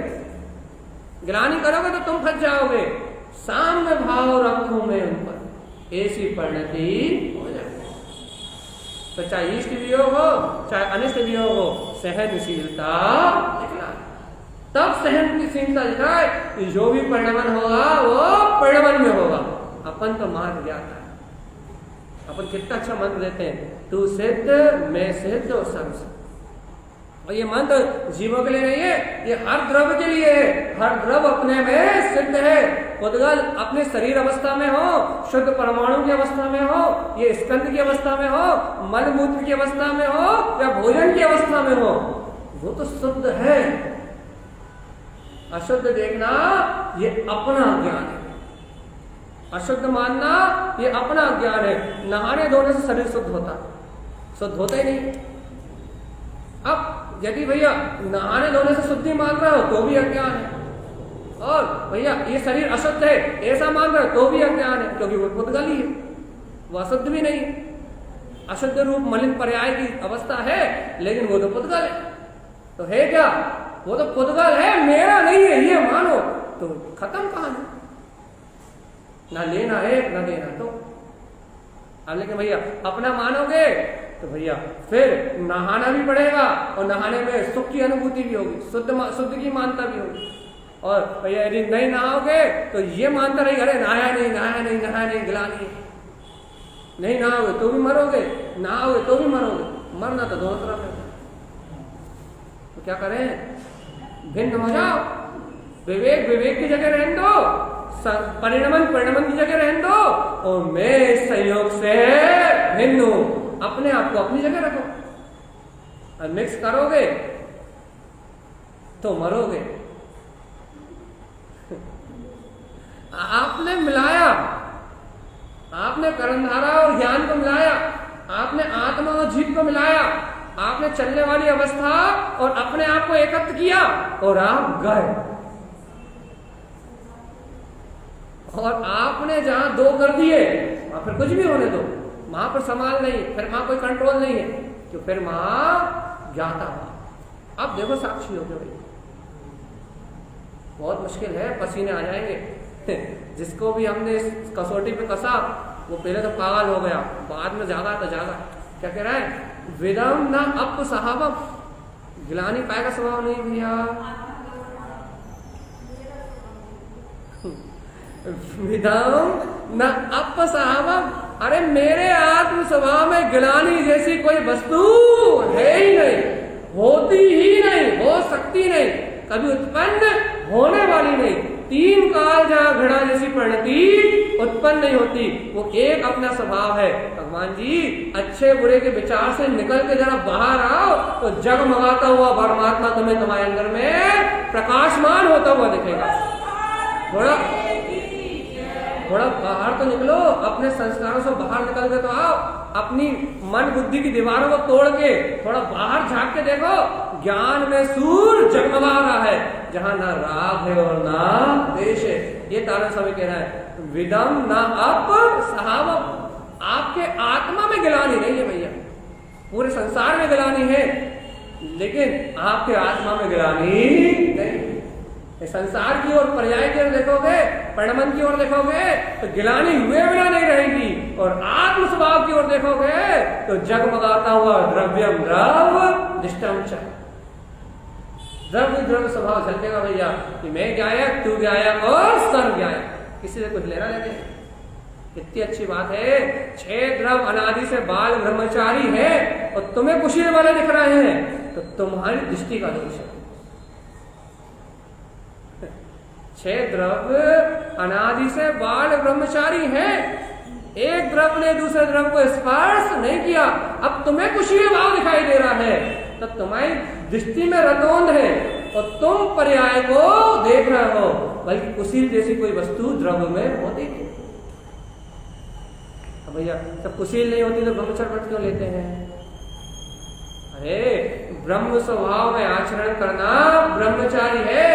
गिलानी करोगे तो तुम फंस जाओगे। साम्य भाव रखूं मैं उन पर, ऐसी परिणति हो जाए। तो चाहे इष्ट वियोग हो, चाहे अनिष्ट वियोग हो, सहनशीलता दिखला। तब सहनशीलता दिखाए, जो भी परिणमन होगा वो परिणमन में होगा। अपन तो मान जाता है। अपन कितना अच्छा मंत्र देते हैं, तू सिद्ध मैं सिद्ध और सब सिद्ध। और ये मंत्र जीवों के लिए नहीं है, ये हर द्रव्य के लिए है। हर द्रव्य अपने में सिद्ध है। उद्गल अपने शरीर अवस्था में हो, शुद्ध परमाणु की अवस्था में हो, ये स्कंद की अवस्था में हो, मल मूत्र की अवस्था में हो, या भोजन की अवस्था में हो, वो तो शुद्ध है। अशुद्ध देखना ये अपना ज्ञान है, अशुद्ध मानना ये अपना ज्ञान है। नहाने धोने से शरीर शुद्ध होता, शुद्ध होता ही नहीं। अब यदि भैया नहाने धोने से शुद्धि मान रहे हो तो भी अज्ञान है, और भैया ये शरीर अशुद्ध है ऐसा मान रहे हो तो भी अज्ञान है, क्योंकि वो पुद्गली है, वो अशुद्ध भी नहीं। अशुद्ध रूप मलिन पर्याय की अवस्था है, लेकिन वो तो पुद्गल है। तो है क्या? वो तो पुद्गल है, मेरा नहीं है, ये मानो तो खत्म कहानी। ना लेना है ना देना। तो अब लेकिन भैया अपना मानोगे तो भैया फिर नहाना भी पड़ेगा, और नहाने में सुख की अनुभूति भी होगी, शुद्ध की मानता भी होगी। और भैया यदि नहीं नहाओगे तो ये मानता रही, अरे नहाया नहीं, नहाया नहीं, नहाया नहीं, गिला नहीं नहाओगे तो भी मरोगे, नहाओगे तो भी मरोगे। मरना तो दोनों तरफ है। तो क्या करें? भिन्न हो जाओ। विवेक विवेक की जगह रहने दो, परिणमन की जगह रहने दो, और मैं संयोग से भिन्न हूं। अपने आप को अपनी जगह रखो, और मिक्स करोगे तो मरोगे। आपने मिलाया, आपने कर्मधारा और ज्ञान को मिलाया, आपने आत्मा और जीव को मिलाया, आपने चलने वाली अवस्था और अपने आप को एकत्र किया, और आप गए। और आपने जहां दो कर दिए वहां फिर कुछ भी होने दो, वहां पर संभाल नहीं, फिर वहां कोई कंट्रोल नहीं है, तो फिर वहां ज्ञाता हुआ। अब देखो साक्षी हो गए भाई, बहुत मुश्किल है, पसीने आ जाएंगे। जिसको भी हमने इस कसौटी पे कसा वो पहले तो पागल हो गया, बाद में जागा तो जागा। क्या कह रहा है? विदम न अप सहाबम, गिलानी पाए का स्वभाव नहीं भैया। विदम न अप सहाबम, अरे मेरे आत्म स्वभाव में गिलानी जैसी कोई वस्तु है ही नहीं, होती ही नहीं, हो सकती नहीं, कभी उत्पन्न होने वाली नहीं। 3 काल जहां घड़ा जैसी परिणति उत्पन्न नहीं होती, वो एक अपना स्वभाव है। भगवान जी अच्छे बुरे के विचार से निकल के जरा बाहर आओ तो जगमगाता हुआ परमात्मा तुम्हें तुम्हारे अंदर में प्रकाशमान होता हुआ दिखेगा। थोड़ा बाहर तो निकलो, अपने संस्कारों से बाहर निकल के तो आओ, अपनी मन बुद्धि की दीवारों को तोड़ के थोड़ा बाहर झांक के देखो। ज्ञान में सूर्य जगमगा रहा है जहां ना राग है और ना द्वेष है। ये तारण स्वामी कह रहा है विदम ना अप सहावम, आपके आत्मा में गिलानी नहीं है भैया, पूरे संसार में गिलानी है लेकिन आपके आत्मा में गिलानी नहीं। संसार की ओर, पर्याय की ओर देखोगे, परिणमन की ओर देखोगे तो गिलानी हुए बिना नहीं रहेगी, और आत्म स्वभाव की ओर देखोगे तो जगमगाता हुआ द्रव्यम द्रव दिष्टम च, द्रव्य द्रव्य स्वभाव झलकेगा भैया कि मैं गायक, तू गायक और सर्व गायक, किसी से कुछ लेना देना। कितनी अच्छी बात है। 6 द्रव अनादि से बाल ब्रह्मचारी है और तुम्हें कुशील वाले दिख रहे हैं तो तुम्हारी दृष्टि का दोष है। 6 द्रव अनादि से बाल ब्रह्मचारी है, एक द्रव ने दूसरे द्रव को स्पर्श नहीं किया, अब तुम्हें कुशील भाव दिखाई दे रहा है तो तुम्हारी दृष्टि में रतौंध है और तुम पर्याय को देख रहे हो, बल्कि कुशील जैसी कोई वस्तु द्रव में होती है। भैया सब कुशील नहीं होती तो ब्रह्मचर्य व्रत क्यों लेते हैं? अरे ब्रह्म स्वभाव में आचरण करना ब्रह्मचारी है,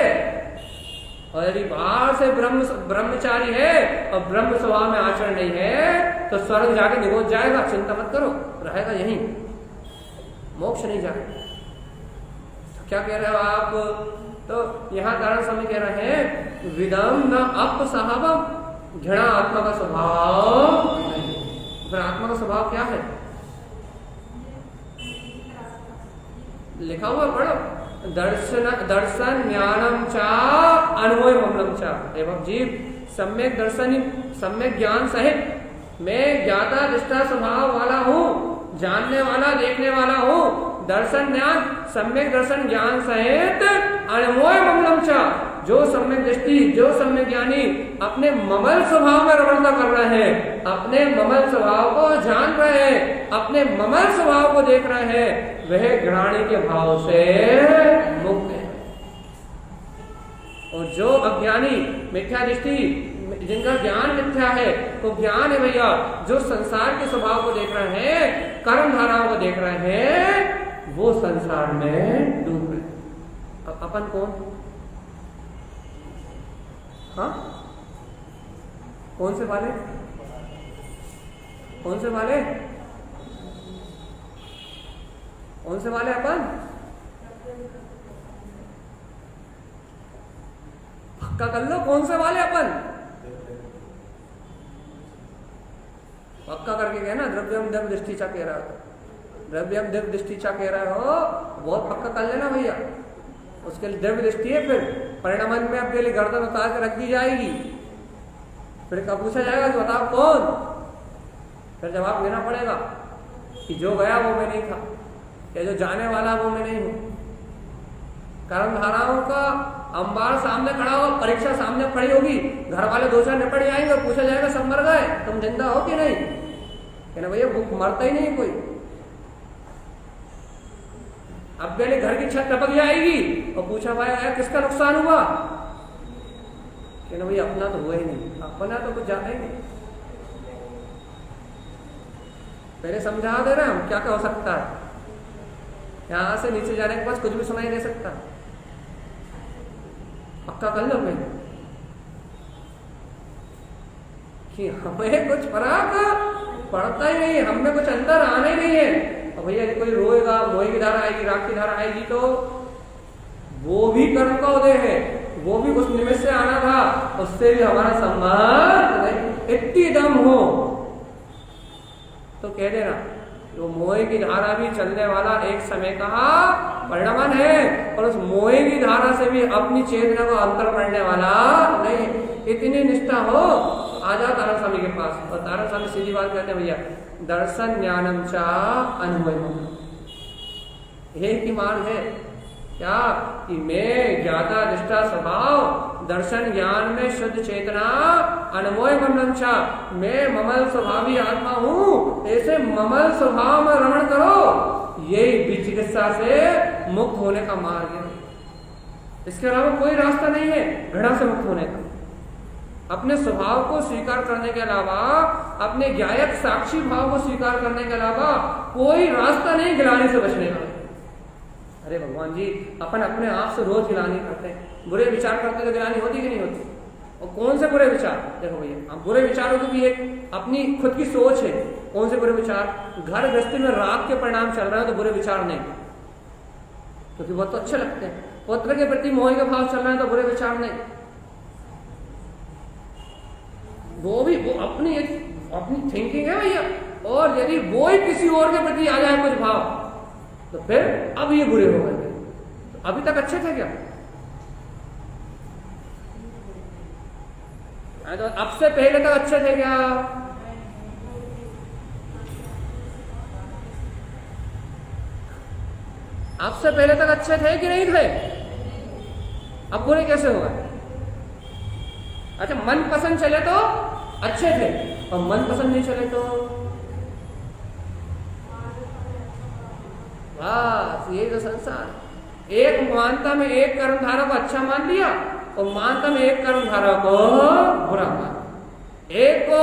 और यदि बाहर से ब्रह्मचारी है और ब्रह्म स्वभाव में आचरण नहीं है तो स्वर्ग जाके निगोच जाएगा, चिंता मत करो, रहेगा यहीं, मोक्ष नहीं जाएगा। तो क्या कह रहे हो आप? तो यहाँ कारण स्वामी कह रहे हैं विदम न अप सहावम, घृणा आत्मा का स्वभाव नहीं। फिर आत्मा का स्वभाव क्या है? लिखा हुआ पढ़ो, दर्शन ज्ञानम चा अनुभव ममलम चा एवं जीव सम्यक दर्शन सम्यक ज्ञान सहित मैं ज्ञाता दृष्टा स्वभाव वाला हूँ, जानने वाला देखने वाला हूँ। दर्शन ज्ञान सम्यक दर्शन ज्ञान सहित अनुभव ममलम चा, जो सम्यक दृष्टि, जो सम्यक ज्ञानी अपने ममल स्वभाव में रमणता कर रहे हैं, अपने ममल स्वभाव को जान रहे हैं, अपने ममल स्वभाव को देख रहे हैं, वह घृणाणी के भाव से मुक्त है। और जो अज्ञानी मिथ्या दृष्टि, जिनका ज्ञान मिथ्या है, तो ज्ञान है भैया जो संसार के स्वभाव को देख रहे हैं, कर्म धाराओं को देख रहे हैं, वो संसार में डूब रहे। अपन कौन? हाँ, कौन से वाले? कौन से वाले? कौन से वाले अपन? पक्का कर लो, कौन से वाले अपन? पक्का करके कहना द्रव्यम दिव्य दृष्टि चा कह रहा हो, द्रव्यम दिव्य दृष्टि चा कह रहा हो, बहुत पक्का कर लेना भैया। उसके लिए दिव्य दृष्टि है, फिर परिणमन में आपके लिए गर्दन उतार कर रख दी जाएगी, फिर कब पूछा जाएगा कि बताओ कौन, फिर जवाब देना पड़ेगा कि जो गया वो मैं नहीं था, या जो जाने वाला वो मैं नहीं हूं। कर्म धाराओं का अंबार सामने खड़ा हो, परीक्षा सामने खड़ी होगी, घर वाले 2-4 निपट जाएंगे और पूछा जाएगा सब मर गए, तुम जिंदा हो कि नहीं? कहना भैया मरता ही नहीं कोई। अब पहले घर की छत टपक जाएगी और पूछा भाई यार किसका नुकसान हुआ? कहना भैया अपना तो हुआ ही नहीं, अपना तो कुछ जाता ही नहीं। पहले समझा दे रहे हम क्या क्या हो सकता है, यहां से नीचे जाने के बाद कुछ भी सुनाई दे सकता। पक्का कर लो पहले कि हमें कुछ फर्क पड़ता ही नहीं, हमें कुछ अंदर आना ही नहीं है। और भैया कोई रोएगा, मोह की धारा आएगी, राग की धारा आएगी, तो वो भी कर्म का उदय है, वो भी उस निमित्त से आना था, उससे भी हमारा संबंध नहीं। इतनी दम हो तो कह देना, वो मोह की धारा भी चलने वाला एक समय का परिणमन है, और उस मोह की धारा से भी अपनी चेतना को अंतर पड़ने वाला नहीं। इतनी निष्ठा हो, आ जाओ तारण स्वामी के पास। और तारण स्वामी सीधी बात कहते हैं, भैया दर्शन ज्ञानम चा अनुभव, एक ही मार्ग है क्या कि मैं ज्ञाता दृष्टा स्वभाव, दर्शन ज्ञान में शुद्ध चेतना, अनमोय मनम चा, मैं ममल स्वभावी आत्मा हूं, ऐसे ममल स्वभाव में रमण करो। यही विचिकित्सा से मुक्त होने का मार्ग है, इसके अलावा कोई रास्ता नहीं है घृणा से मुक्त होने का। अपने स्वभाव को स्वीकार करने के अलावा, अपने ज्ञायक साक्षी भाव को स्वीकार करने के अलावा कोई रास्ता नहीं गिलानी से बचने का। अरे भगवान जी, अपन अपने आप से रोज गिलानी करते हैं, बुरे विचार करते तो गिलानी होती कि नहीं होती? और कौन से बुरे विचार? देखो भैया, अब बुरे विचारों की भी एक अपनी खुद की सोच है। कौन से बुरे विचार? घर गृहस्थी में राग के परिणाम चल रहे हैं तो बुरे विचार नहीं, क्योंकि वो तो अच्छे लगते हैं। पुत्र के प्रति मोह के भाव चल रहे हैं तो बुरे विचार नहीं, वो भी वो अपनी थिंकिंग है भैया। और यदि वो ही किसी और के प्रति आ जाए कुछ भाव तो फिर अब ये बुरे हो गए। तो अभी तक अच्छे थे क्या? तो अब से पहले तक अच्छे थे क्या? अब से पहले तक अच्छे थे कि नहीं थे? अब बुरे कैसे हो गए? अच्छा, मन पसंद चले तो अच्छे थे, और मन पसंद नहीं चले तो बस ये तो संसार। एक मानता में एक कर्मधारा को अच्छा मान लिया, और मानता में एक कर्मधारा को बुरा मान। एक को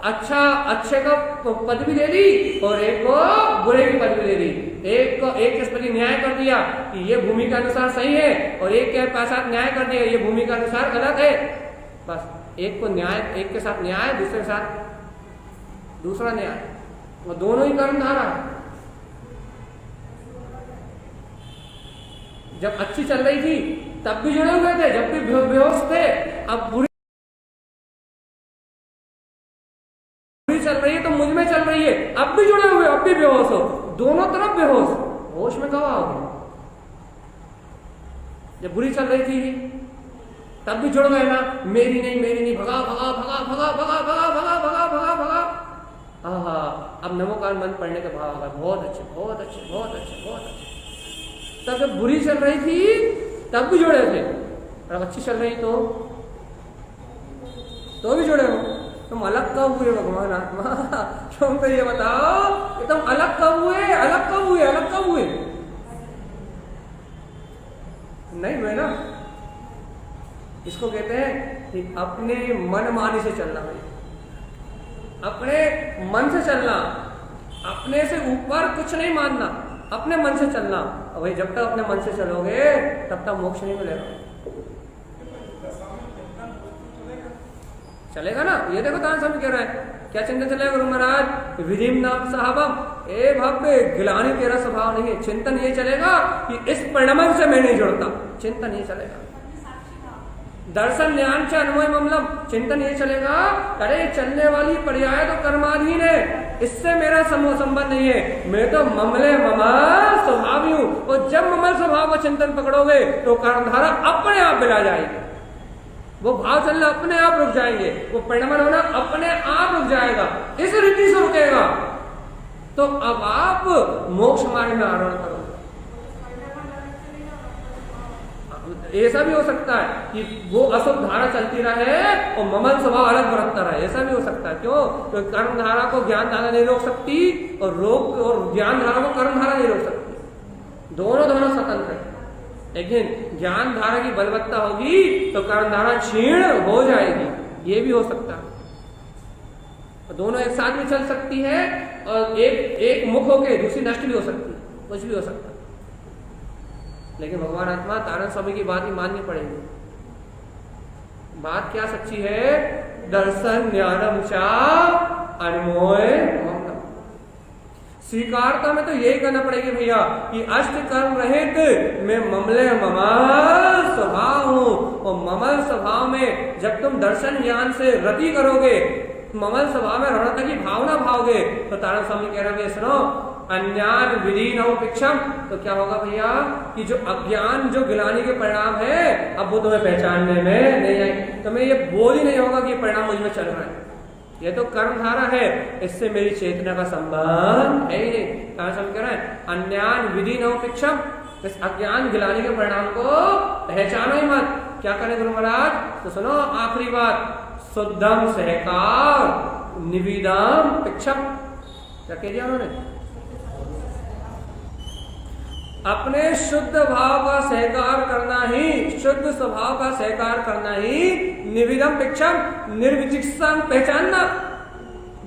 अच्छा अच्छे का पदवी दे दी, और एक को बुरे की पदवी दे दी। एक को एक के प्रति न्याय कर दिया कि ये भूमि के अनुसार सही है, और एक के साथ न्याय कर दिया ये भूमि के अनुसार गलत है। बस एक को न्याय, एक के साथ न्याय, दूसरे के साथ दूसरा न्याय, और दोनों ही कर्मधारा है। जब अच्छी चल रही थी तब भी जुड़े हुए थे, जब भी बेहोश थे। अब बुरी चल रही है तो मुझ में चल रही है, अब भी जुड़े हुए, अब भी बेहोश हो, दोनों तरफ बेहोश। होश में कब आओगे? जब बुरी चल रही थी तब भी जुड़ गए ना, मेरी नहीं, भगा भगा भगा भगा भगा भगा भगा भगा भगा भगा। आहा, अब नमोकार मन पढ़ने के भाव होगा, बहुत अच्छे बहुत अच्छे बहुत अच्छे बहुत अच्छे। तब जब बुरी चल रही थी तब भी जुड़े थे, और अच्छी चल रही तो भी जुड़े हो। तुम अलग कब हुए भगवान आत्मा? तुम तो ये बताओ कि तुम अलग कब हुए? अलग कब हुए? अलग कब हुए? नहीं हुए ना। इसको कहते हैं कि अपने मन मानी से चलना भाई, अपने मन से चलना, अपने से ऊपर कुछ नहीं मानना, अपने मन से चलना। और भाई जब तक अपने मन से चलोगे तब तक मोक्ष नहीं मिलेगा। चलेगा ना? ये देखो तारण स्वामी कह रहा है, क्या चिंतन चलेगा गुरु महाराज? विधिम नाम साहबम, ए भव्य गिलानी तेरा स्वभाव नहीं है। चिंतन ये चलेगा कि इस परिणमन से मैं नहीं जुड़ता, चिंतन ये चलेगा। दर्शन ज्ञान से अनुभव ममलम, चिंतन ये चलेगा, अरे चलने वाली पर्याय तो कर्माधीन है, इससे मेरा संबंध नहीं है, मैं तो ममले ममल स्वभावी हूं। और जब ममल स्वभाव का चिंतन पकड़ोगे तो कर्मधारा अपने आप मिला जाएगी, वो भाव चलना अपने आप रुक जाएंगे, वो परिणमन होना अपने आप रुक जाएगा। इस रीति से रुकेगा तो अब आप मोक्ष मार्ग में आरोहण करो। ऐसा भी हो सकता है कि वो अशुभ धारा चलती रहे और ममल स्वभाव अलग बरतता रहे, ऐसा भी हो सकता है। क्यों? तो कर्म धारा को ज्ञान धारा नहीं रोक सकती, और ज्ञान धारा को कर्म धारा नहीं रोक सकती। दोनों स्वतंत्र है, लेकिन ज्ञान धारा की बलवत्ता होगी तो कर्म धारा क्षीण हो जाएगी, ये भी हो सकता है। दोनों एक साथ भी चल सकती है, और एक मुख होके दूसरी नष्ट भी हो सकती है, कुछ भी हो सकता है। लेकिन भगवान आत्मा तारण स्वामी की बात ही माननी पड़ेगी। बात क्या सच्ची है? दर्शन ज्ञानम चा अनमोय ममलम। स्वीकारता में तो यही करना पड़ेगी भैया कि अष्ट कर्म रहित मैं ममले स्वभाव हूं। और ममल स्वभाव में जब तुम दर्शन ज्ञान से रति करोगे, ममल स्वभाव में रणता की भावना भाओगे, तो तारण स्वामी कह रहे हैं सुनो, अज्ञान विधि नवपिक्षम, तो क्या होगा भैया कि जो अज्ञान जो गिलानी के परिणाम है, अब वो तुम्हें पहचानने में नहीं आए, तुम्हें ये बोध ही नहीं होगा कि परिणाम मुझ में चल रहा है, ये तो कर्मधारा है, इससे मेरी चेतना का संबंध है ही नहीं। कहा समझ रहे हैं, अज्ञान विधि नवपिक्षम, इस अज्ञान गिलाने के परिणाम को पहचानो ही मत। क्या करें गुरु महाराज? तो सुनो आखिरी बात, शुद्धम सहकार निविदम पिक्षम। क्या कह दिया उन्होंने? अपने शुद्ध भाव का सहकार करना ही, शुद्ध स्वभाव का सहकार करना ही निविदम पिक्षम, निर्विचिकित्सांग पहचानना।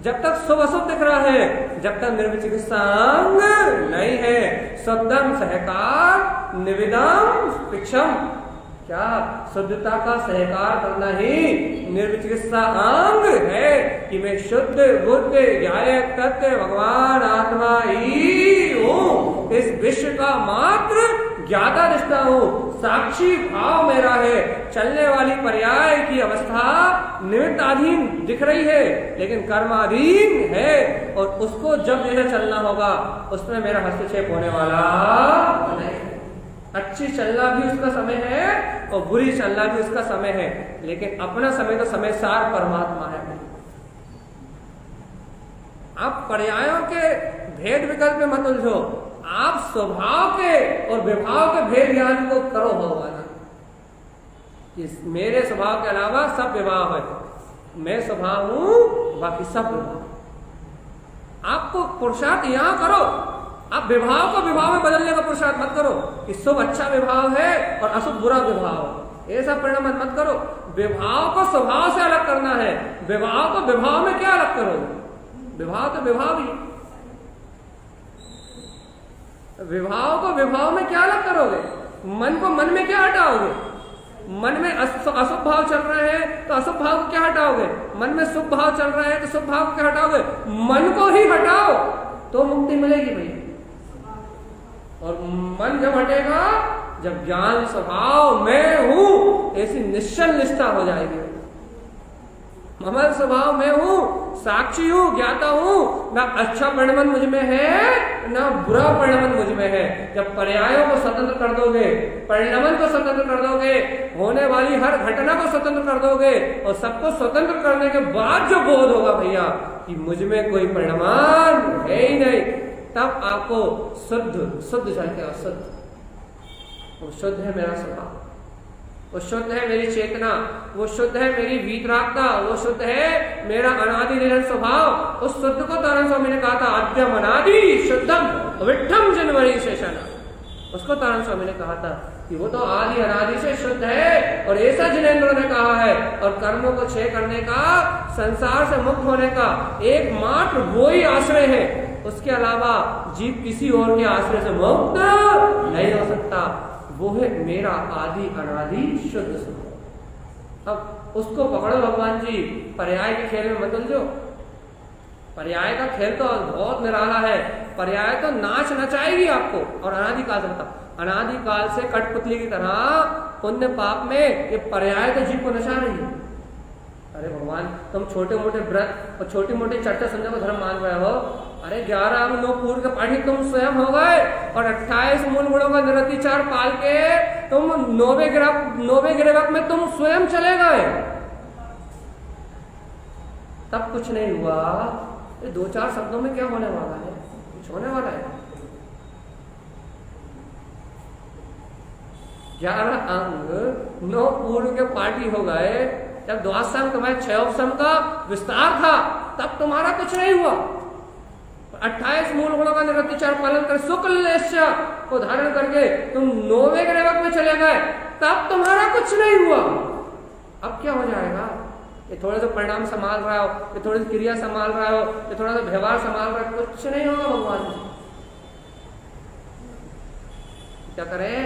जब तक शुभ अशुभ दिख रहा है, जब तक निर्विचिकित्सांग नहीं है, शुद्धम सहकार निविदम पिक्षम, क्या शुद्धता का सहकार करना ही निर्विचिकित्सा अंग है कि मैं शुद्ध बुद्ध गायक तत्व भगवान आत्मा ही हूं, इस विश्व का मात्र ज्ञाता निष्ठा हूं, साक्षी भाव मेरा है। चलने वाली पर्याय की अवस्था निमित्ताधीन दिख रही है लेकिन कर्माधीन है, और उसको जब जैसे चलना होगा उसमें मेरा हस्तक्षेप होने वाला नहीं। अच्छी चलना भी उसका समय है और बुरी चलना भी उसका समय है, लेकिन अपना समय तो समय सार परमात्मा है। आप पर्यायों के भेद विकल्प में मत उलझो, आप स्वभाव के और विभाव के भेद ज्ञान को करो भगवान। मेरे स्वभाव के अलावा सब विभाव है, मैं स्वभाव हूं बाकी सब विभाव। आपको पुरुषार्थ यहां करो, आप विभाव को विभाव में बदलने का पुरुषार्थ मत करो कि शुभ अच्छा विभाव है और अशुभ बुरा विभाव, ऐसा परिणाम मत करो। विभाव को स्वभाव से अलग करना है, विभाव को विभाव में क्या अलग करोगे? विभाव तो विभाव ही, विभाव को विभाव में क्या अलग करोगे? मन को मन में क्या हटाओगे? मन में अशुभ भाव चल रहे हैं तो अशुभ भाव को क्या हटाओगे? मन में शुभ भाव चल रहा है तो शुभ भाव को क्या हटाओगे? मन को ही हटाओ तो मुक्ति मिलेगी भैया। और मन जब हटेगा, जब ज्ञान स्वभाव मैं हूं ऐसी निश्चल निष्ठा हो जाएगी। ममल स्वभाव मैं हूं, साक्षी हूं, ज्ञाता हूं, ना अच्छा परिणमन मुझ में है ना बुरा परिणमन मुझ में है। जब पर्यायों को स्वतंत्र कर दोगे, परिणमन को स्वतंत्र कर दोगे, होने वाली हर घटना को स्वतंत्र कर दोगे, और सबको स्वतंत्र करने के बाद जो बोध होगा भैया कि मुझ में कोई परिणमन है ही नहीं, तब आपको शुद्ध जाके अशुद्ध, वो शुद्ध है मेरा स्वभाव, वो शुद्ध है मेरी चेतना, वो शुद्ध है मेरी वीतरागता, वो शुद्ध है मेरा अनादि निरंतर स्वभाव। उस शुद्ध को तारण स्वामी ने कहा था आद्यम अनादि शुद्धम विठ्ठम जनवरी शेषन, उसको तारण स्वामी ने कहा था कि वो तो आदि अनादि से शुद्ध है। और ऐसा जिनेंद्र ने कहा है, और कर्मों को क्षय करने का, संसार से मुक्त होने का एकमात्र वो ही आश्रय है, उसके अलावा जीव किसी और के आश्रय से मुक्त नहीं हो सकता। वो है मेरा आदि अनादि शुद्ध स्वभाव। अब उसको पकड़ो भगवान जी, पर्याय के खेल में मत उलझो। पर्याय का खेल तो बहुत निराला है, पर्याय तो नाच नचाएगी आपको। और अनादिकाल से बता, अनादिकाल से कठपुतली की तरह पुण्य पाप में ये पर्याय तो जीव को नचा रही है। अरे भगवान, तुम छोटे मोटे व्रत और छोटी मोटी चर्चा संध्या को धर्म मान रहे हो। अरे 11 अंग 9 पूर्व के पाठी तुम स्वयं हो गए, और 28 मूल गुणों का निरतिचार पाल के तुम 9वें गिरवक में तुम स्वयं चले गए, तब कुछ नहीं हुआ। ये 2-4 शब्दों में क्या होने वाला है? कुछ होने वाला है? 11 अंग 9 पूर्व के पाठी हो गए, जब द्वादशम तुम्हारे 6 का विस्तार था, तब तुम्हारा कुछ नहीं हुआ। 28 मूल गुणों का निरतिचार पालन कर शुक्ल को धारण करके तुम 9वें गिरवक में चले गए, तब तुम्हारा कुछ नहीं हुआ। अब क्या हो जाएगा? ये थोड़ा सा परिणाम संभाल रहा हो, ये थोड़ी सी क्रिया संभाल रहा हो, ये थोड़ा सा व्यवहार संभाल रहा हो, कुछ नहीं होगा भगवान जी। क्या करें?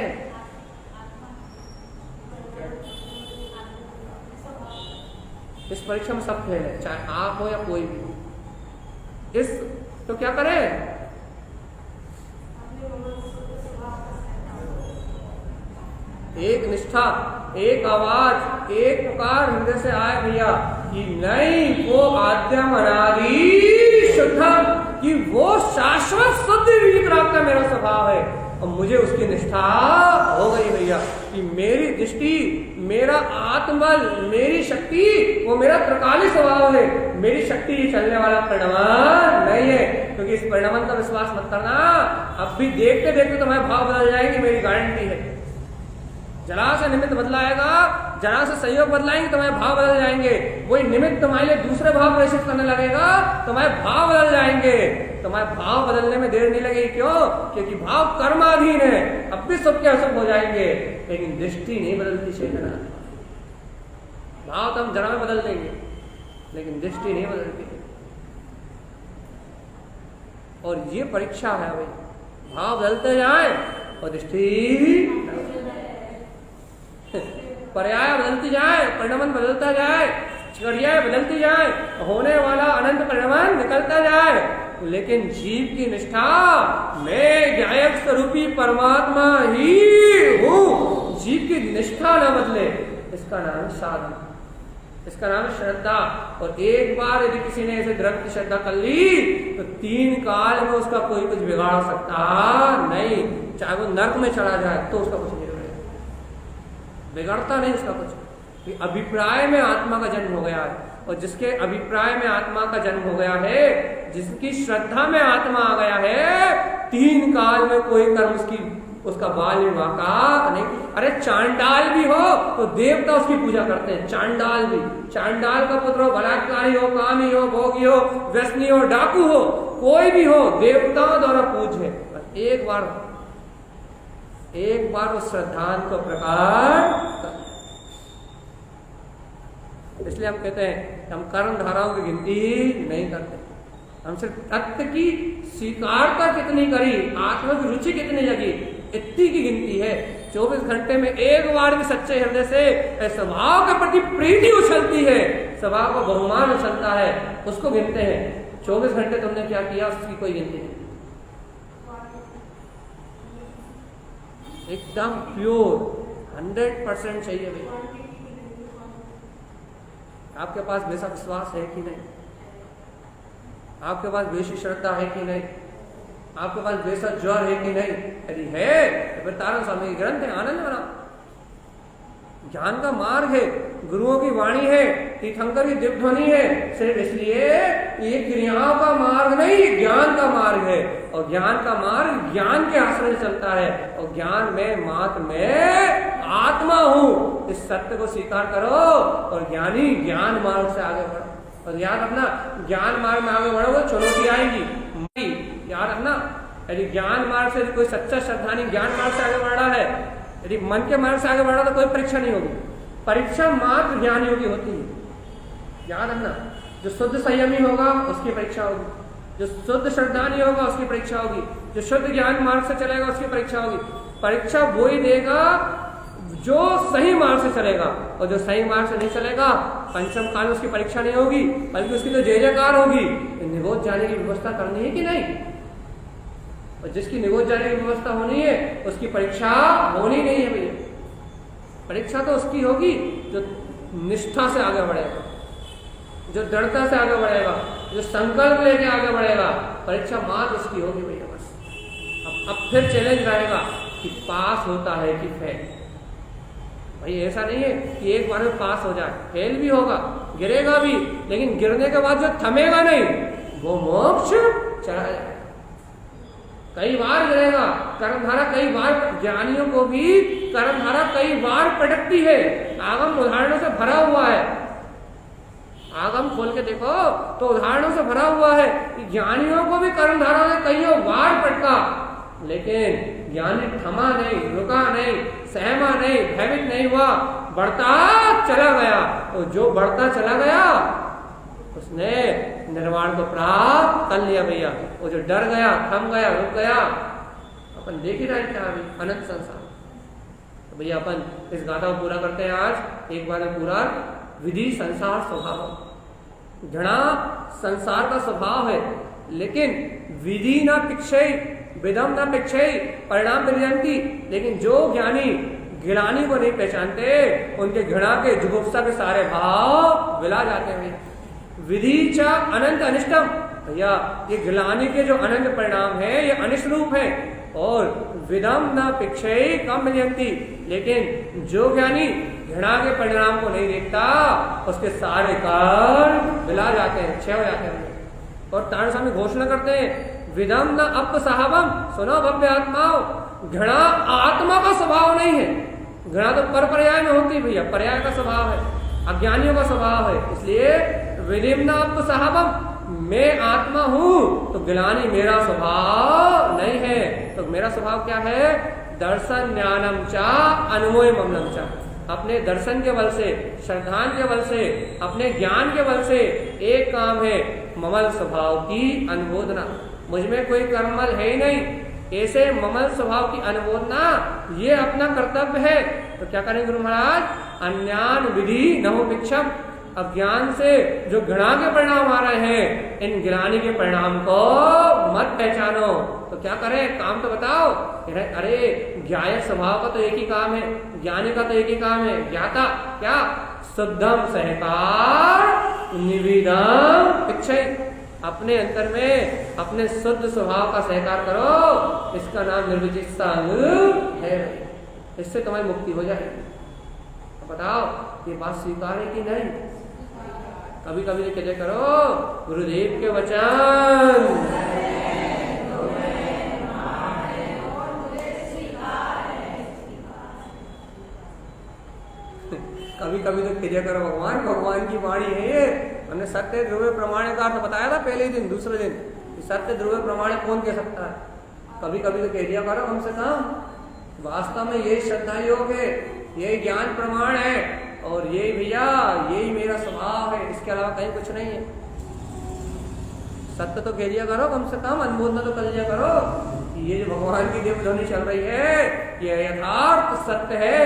इस परीक्षा में सब फेल है, चाहे आप हो या कोई भी हो। इस तो क्या करें? एक निष्ठा, एक आवाज, एक पुकार हृदय से आए भैया कि नहीं, वो आद्यम अनादि शुद्धम, कि वो शाश्वत शुद्ध विक्रांत का मेरा स्वभाव है। और मुझे उसकी निष्ठा हो गई भैया कि मेरी दृष्टि, मेरा आत्मबल, मेरी शक्ति वो मेरा त्रिकाली स्वभाव है। मेरी शक्ति चलने वाला परिणाम नहीं है, क्योंकि इस परिणाम का विश्वास मत करना। अब भी देखते देखते तुम्हारे भाव बदल जाएंगे, मेरी गारंटी है। जरा से निमित्त बदलाएगा, जरा से सहयोग बदलाएंगे, तुम्हारे भाव बदल जाएंगे। वही निमित्त तुम्हारे लिए दूसरे भाव प्रेषित करने लगेगा, तुम्हारे भाव बदल जाएंगे। तुम्हारे भाव बदलने में देर नहीं लगेगी। क्यों? क्योंकि भाव कर्माधीन है। अब भी सब के अशुभ हो जाएंगे, लेकिन दृष्टि नहीं बदलती चेतना। भाव तो हम जरा में बदल देंगे, लेकिन दृष्टि नहीं बदलती। और ये परीक्षा है भाई, भाव बदलते जाए और दृष्टि पर्याय बदलती जाए, परिणाम बदलता जाए, क्रियाएं बदलती जाए, होने वाला अनंत परिणाम निकलता जाए। लेकिन जीव की निष्ठा, मैं ज्ञायक स्वरूपी परमात्मा ही हूं, जीव की निष्ठा न बदले, इसका नाम साधन, इसका नाम श्रद्धा। और एक बार यदि किसी ने ऐसे दृढ़ श्रद्धा कर ली तो 3 काल में उसका कोई कुछ बिगाड़ सकता नहीं। चाहे वो नर्क में चला जाए तो उसका कुछ नहीं बिगड़ता नहीं, उसका कुछ। अभिप्राय में आत्मा का जन्म हो गया है, और जिसके अभिप्राय में आत्मा का जन्म हो गया है, जिसकी श्रद्धा में आत्मा आ गया है, 3 काल में कोई कर्म उसका बाल विवाह का नहीं। अरे चांडाल भी हो तो देवता उसकी पूजा करते हैं। चांडाल भी, चांडाल का पुत्र हो, बलात्कारी हो, कामी हो, भोगी हो, व्यसनी हो, डाकू हो, कोई भी हो, देवताओं द्वारा पूज्य है। एक बार उस श्रद्धांत को प्रकार। इसलिए हम कहते हैं हम कर्म धाराओं की गिनती नहीं करते, हम सिर्फ तत्व की स्वीकारता कितनी करी, आत्मा की रुचि कितनी जगी, इतनी की गिनती है। 24 घंटे में एक बार भी सच्चे हृदय से स्वभाव के प्रति प्रीति उछलती है, स्वभाव का बहुमान उछलता है, उसको गिनते हैं। 24 घंटे तुमने क्या किया उसकी कोई गिनती नहीं। एकदम प्योर 100% चाहिए भैया। आपके पास वैसा विश्वास है कि नहीं? आपके पास वैसी श्रद्धा है कि नहीं? आपके पास वैसा ज्वर है कि नहीं? यदि है तो फिर तारण स्वामी की ग्रंथ है, आनंद बना, ज्ञान का मार्ग है, गुरुओं की वाणी है, तीर्थंकर की दिव्य ध्वनि है। सिर्फ इसलिए ये क्रियाओं का मार्ग नहीं, ज्ञान का मार्ग है। और ज्ञान का मार्ग ज्ञान के आश्रय चलता है। और ज्ञान में मात्र मैं आत्मा हूं, इस सत्य को स्वीकार करो और ज्ञानी ज्ञान मार्ग से आगे बढ़ो। और याद रखना, ज्ञान मार्ग में आगे बढ़ोगे चुनौती आएगी। याद रखना, यदि ज्ञान मार्ग से कोई सच्चा श्रद्धानी ज्ञान मार्ग से आगे बढ़ रहा है, यदि मन के मार्ग से आगे बढ़ रहा तो कोई परीक्षा नहीं होगी। परीक्षा मात्र ज्ञानियों की होती है। याद रखना, जो शुद्ध संयमी होगा उसकी परीक्षा होगी, जो शुद्ध श्रद्धानी होगा उसकी परीक्षा होगी, जो शुद्ध ज्ञान मार्ग से चलेगा उसकी परीक्षा होगी। परीक्षा वो ही देगा जो सही मार्ग से चलेगा, और जो सही मार्ग से नहीं चलेगा पंचम काल में उसकी परीक्षा नहीं होगी, बल्कि उसकी तो जय जयकार होगी। निगोद जाने की व्यवस्था करनी है कि नहीं? और जिसकी निगोद जाने की व्यवस्था होनी है उसकी परीक्षा होनी नहीं है भैया। परीक्षा तो उसकी होगी जो निष्ठा से आगे बढ़ेगा, जो दृढ़ता से आगे बढ़ेगा, जो संकल्प लेके आगे बढ़ेगा। परीक्षा मात्र उसकी होगी भैया बस। अब फिर चैलेंज रहेगा कि पास होता है कि फेल। भाई ऐसा नहीं है कि एक बार में पास हो जाए, फेल भी होगा, गिरेगा भी, लेकिन गिरने के बाद जो थमेगा नहीं वो मोक्ष चला जाएगा। कई बार गिरेगा, कर्मधारा कई बार, ज्ञानियों को भी कर्मधारा कई बार पटकती है। आगम उदाहरणों से भरा हुआ है, आगम खोल के देखो तो उदाहरणों से भरा हुआ है कि ज्ञानियों को भी कर्मधारा ने कईयों बार पटका, लेकिन ज्ञानी थमा नहीं, रुका नहीं, सहमा नहीं, भयभीत नहीं हुआ, बढ़ता चला गया। तो जो बढ़ता चला गया उसने निर्वाण को प्राप्त कर लिया भैया। वो जो डर गया, थम गया, रुक गया, अपन देख ही रहे क्या अभी अनंत संसार। तो भैया अपन इस गाथा को पूरा करते हैं आज एक बार पूरा। विधि संसार स्वभाव, घृणा संसार का स्वभाव है, लेकिन विधि न पिक्षय, विधम न पिक्षय, परिणाम विजयंती। लेकिन जो ज्ञानी गिलानी को नहीं पहचानते, उनके घृणा के जुगुप्सा के सारे भाव विला जाते हैं। विधि च अनंत अनिष्टम, भैया ये गिलानी के जो अनंत परिणाम है ये अनिष्ट रूप है। और विदम न पिक्षय कम मिलती, लेकिन जो ज्ञानी घृणा के परिणाम को नहीं देखता उसके सारे कर्म विला जाते हैं, क्षय हो जाते हैं। और तारण स्वामी घोषणा करते हैं विदम न अप साहबम, सुनो भव्य आत्माओं, घृणा आत्मा का स्वभाव नहीं है। घृणा तो पर पर्याय में होती है भैया, पर्याय का स्वभाव है, अज्ञानियों का स्वभाव है। इसलिए विदिम न अप साहबम, मैं आत्मा हूं तो गिलानी मेरा स्वभाव नहीं है। तो मेरा स्वभाव क्या है? दर्शन ज्ञानम चा अनुमोय ममलम चा, अपने दर्शन के बल से, श्रद्धान के बल से, अपने ज्ञान के बल से एक काम है, ममल स्वभाव की अनुमोदना। मुझमें कोई कर्मल है ही नहीं, ऐसे ममल स्वभाव की अनुमोदना ये अपना कर्तव्य है। तो क्या करें गुरु महाराज? अन्यान विधि नमो भिक्षम, अज्ञान से जो घृणा के परिणाम आ रहे हैं, इन गिलानी के परिणाम को मत पहचानो। तो क्या करें? काम तो बताओ। अरे ज्ञायक स्वभाव का तो एक ही काम है, ज्ञानी का तो एक ही काम है, ज्ञाता क्या? शुद्धम सहकार निविदम पिक्षय, अपने अंतर में अपने शुद्ध स्वभाव का सहकार करो, इसका नाम निर्विचिकित्सा है। इससे तुम्हारी मुक्ति हो जाएगी। तो बताओ ये बात स्वीकार है कि नहीं? कभी कभी कहते करो गुरुदेव के वचन, कभी कभी तो क्रिया करो भगवान, भगवान की वाणी है ये। हमने सत्य ध्रुव प्रमाण का अर्थ बताया था पहले दिन, दूसरे दिन, सत्य ध्रुव प्रमाण कौन कह सकता है? कभी कभी तो क्रिया करो कम से कम। वास्तव में यही श्रद्धा योग है, यही ज्ञान प्रमाण है, और यही भैया यही मेरा स्वभाव है, इसके अलावा कहीं कुछ नहीं है। सत्य तो कह दिया करो कम से कम, अनुमोदना तो कर लिया करो। ये जो भगवान की देवध्वनि चल रही है ये यथार्थ सत्य है,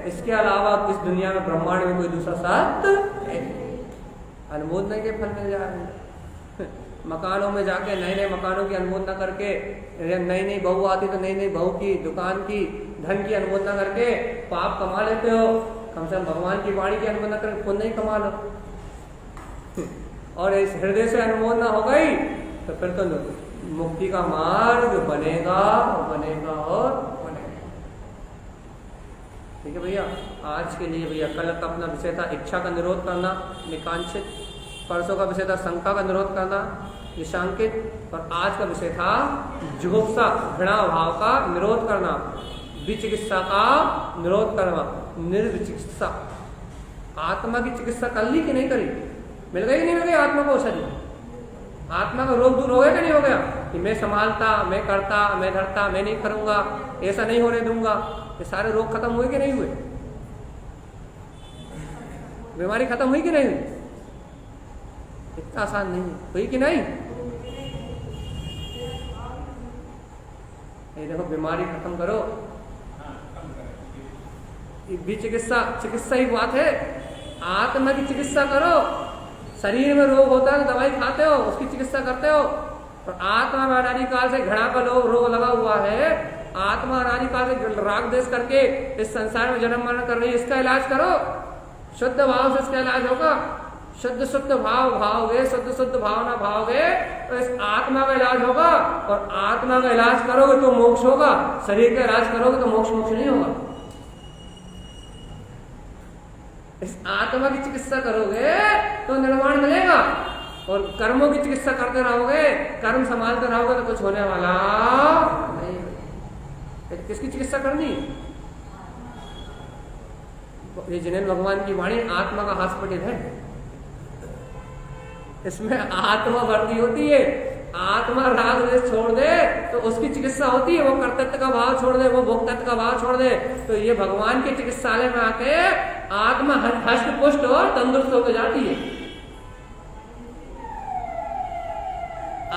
इसके अलावा इस दुनिया में ब्रह्मांड में कोई दूसरा सत्य है। अनुमोदना के फल मिल जा रहे हैं। मकानों में जाके नए नए मकानों की अनुमोदना करके, नई नई बहू आती तो नई नई बहू की, दुकान की, धन की अनुमोदना करके पाप कमा लेते हो। कम से कम भगवान की वाणी की अनुमोदना करके पुण्य नहीं कमा लो। और इस हृदय से अनुमोदना हो गई तो फिर तो मुक्ति का मार्ग बनेगा बनेगा और बनेगा। ठीक है भैया, आज के लिए भैया कल का अपना विषय था इच्छा का निरोध करना, निकांक्षित। परसों का विषय था शंका का निरोध करना, निशांकित। और आज का विषय था जुगुप्सा, घृणा भाव का निरोध करना, विचिकित्सा का निरोध करना, निर्विचिकित्सा। आत्मा की चिकित्सा कर ली कि नहीं करी? मिल गई नहीं मिल गई आत्मा को औषधि? आत्मा का रोग दूर हो गया कि नहीं हो गया? कि मैं संभालता, मैं करता, मैं धरता, मैं नहीं करूंगा, ऐसा नहीं होने दूंगा, ये सारे रोग खत्म हुए कि नहीं हुए? बीमारी खत्म हुई कि नहीं हुई? इतना आसान नहीं हुई कि नहीं? ये देखो बीमारी खत्म करो, भी चिकित्सा, चिकित्सा ही बात है। आत्मा की चिकित्सा करो। शरीर में रोग होता है तो दवाई खाते हो, उसकी चिकित्सा करते हो। और आत्मा में अनादिकाल से घृणा का रोग लगा हुआ है, आत्मा अनादिकाल से राग देश करके इस संसार में जन्म मरण कर रही है, इसका इलाज करो। शुद्ध भाव से इसका इलाज होगा। शुद्ध शुद्ध भाव भाओगे, शुद्ध शुद्ध भावना भाओगे तो इस आत्मा का इलाज होगा। और आत्मा का इलाज करोगे तो मोक्ष होगा, शरीर का इलाज करोगे तो मोक्ष नहीं होगा। इस आत्मा की चिकित्सा करोगे तो निर्वाण मिलेगा। और कर्मों की चिकित्सा करते रहोगे, कर्म संभालते रहोगे तो कुछ होने वाला नहीं। किसकी चिकित्सा करनी? ये जिनेन्द्र भगवान की वाणी आत्मा का हॉस्पिटल है। इसमें आत्मा भर्ती होती है। आत्मा राग द्वेष छोड़ दे तो उसकी चिकित्सा होती है। वो कर्तव्य का भाव छोड़ दे, वो भोक्तत्व का भाव छोड़ दे, तो ये भगवान के चिकित्सालय में आके आत्मा हष्ट पुष्ट और तंदुरुस्त होकर जाती है।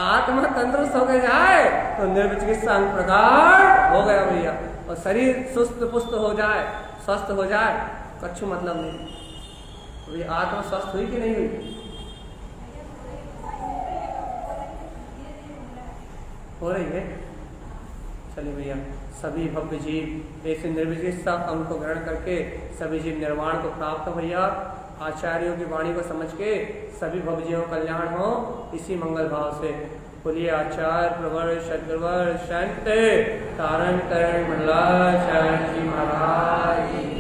आत्मा तंदुरुस्त होकर जाए तो निर्विचिकित्सा प्रकार हो गया भैया। और शरीर सुस्त पुस्त हो जाए, स्वस्थ हो जाए, कछु मतलब नहीं। तो आत्मा स्वस्थ हुई कि नहीं हुई? हो रही है। चलिए भैया, सभी भव्य जीव ऐसे निर्विशेषता अंग को ग्रहण करके सभी जीव निर्वाण को प्राप्त हो भैया। आचार्यों की वाणी को समझ के सभी भव्य जीवों का कल्याण हो, इसी मंगल भाव से बोलिए। आचार्य प्रवर सदगुरुवर शांति तारण करण मंडलाचार्य जी महाराज।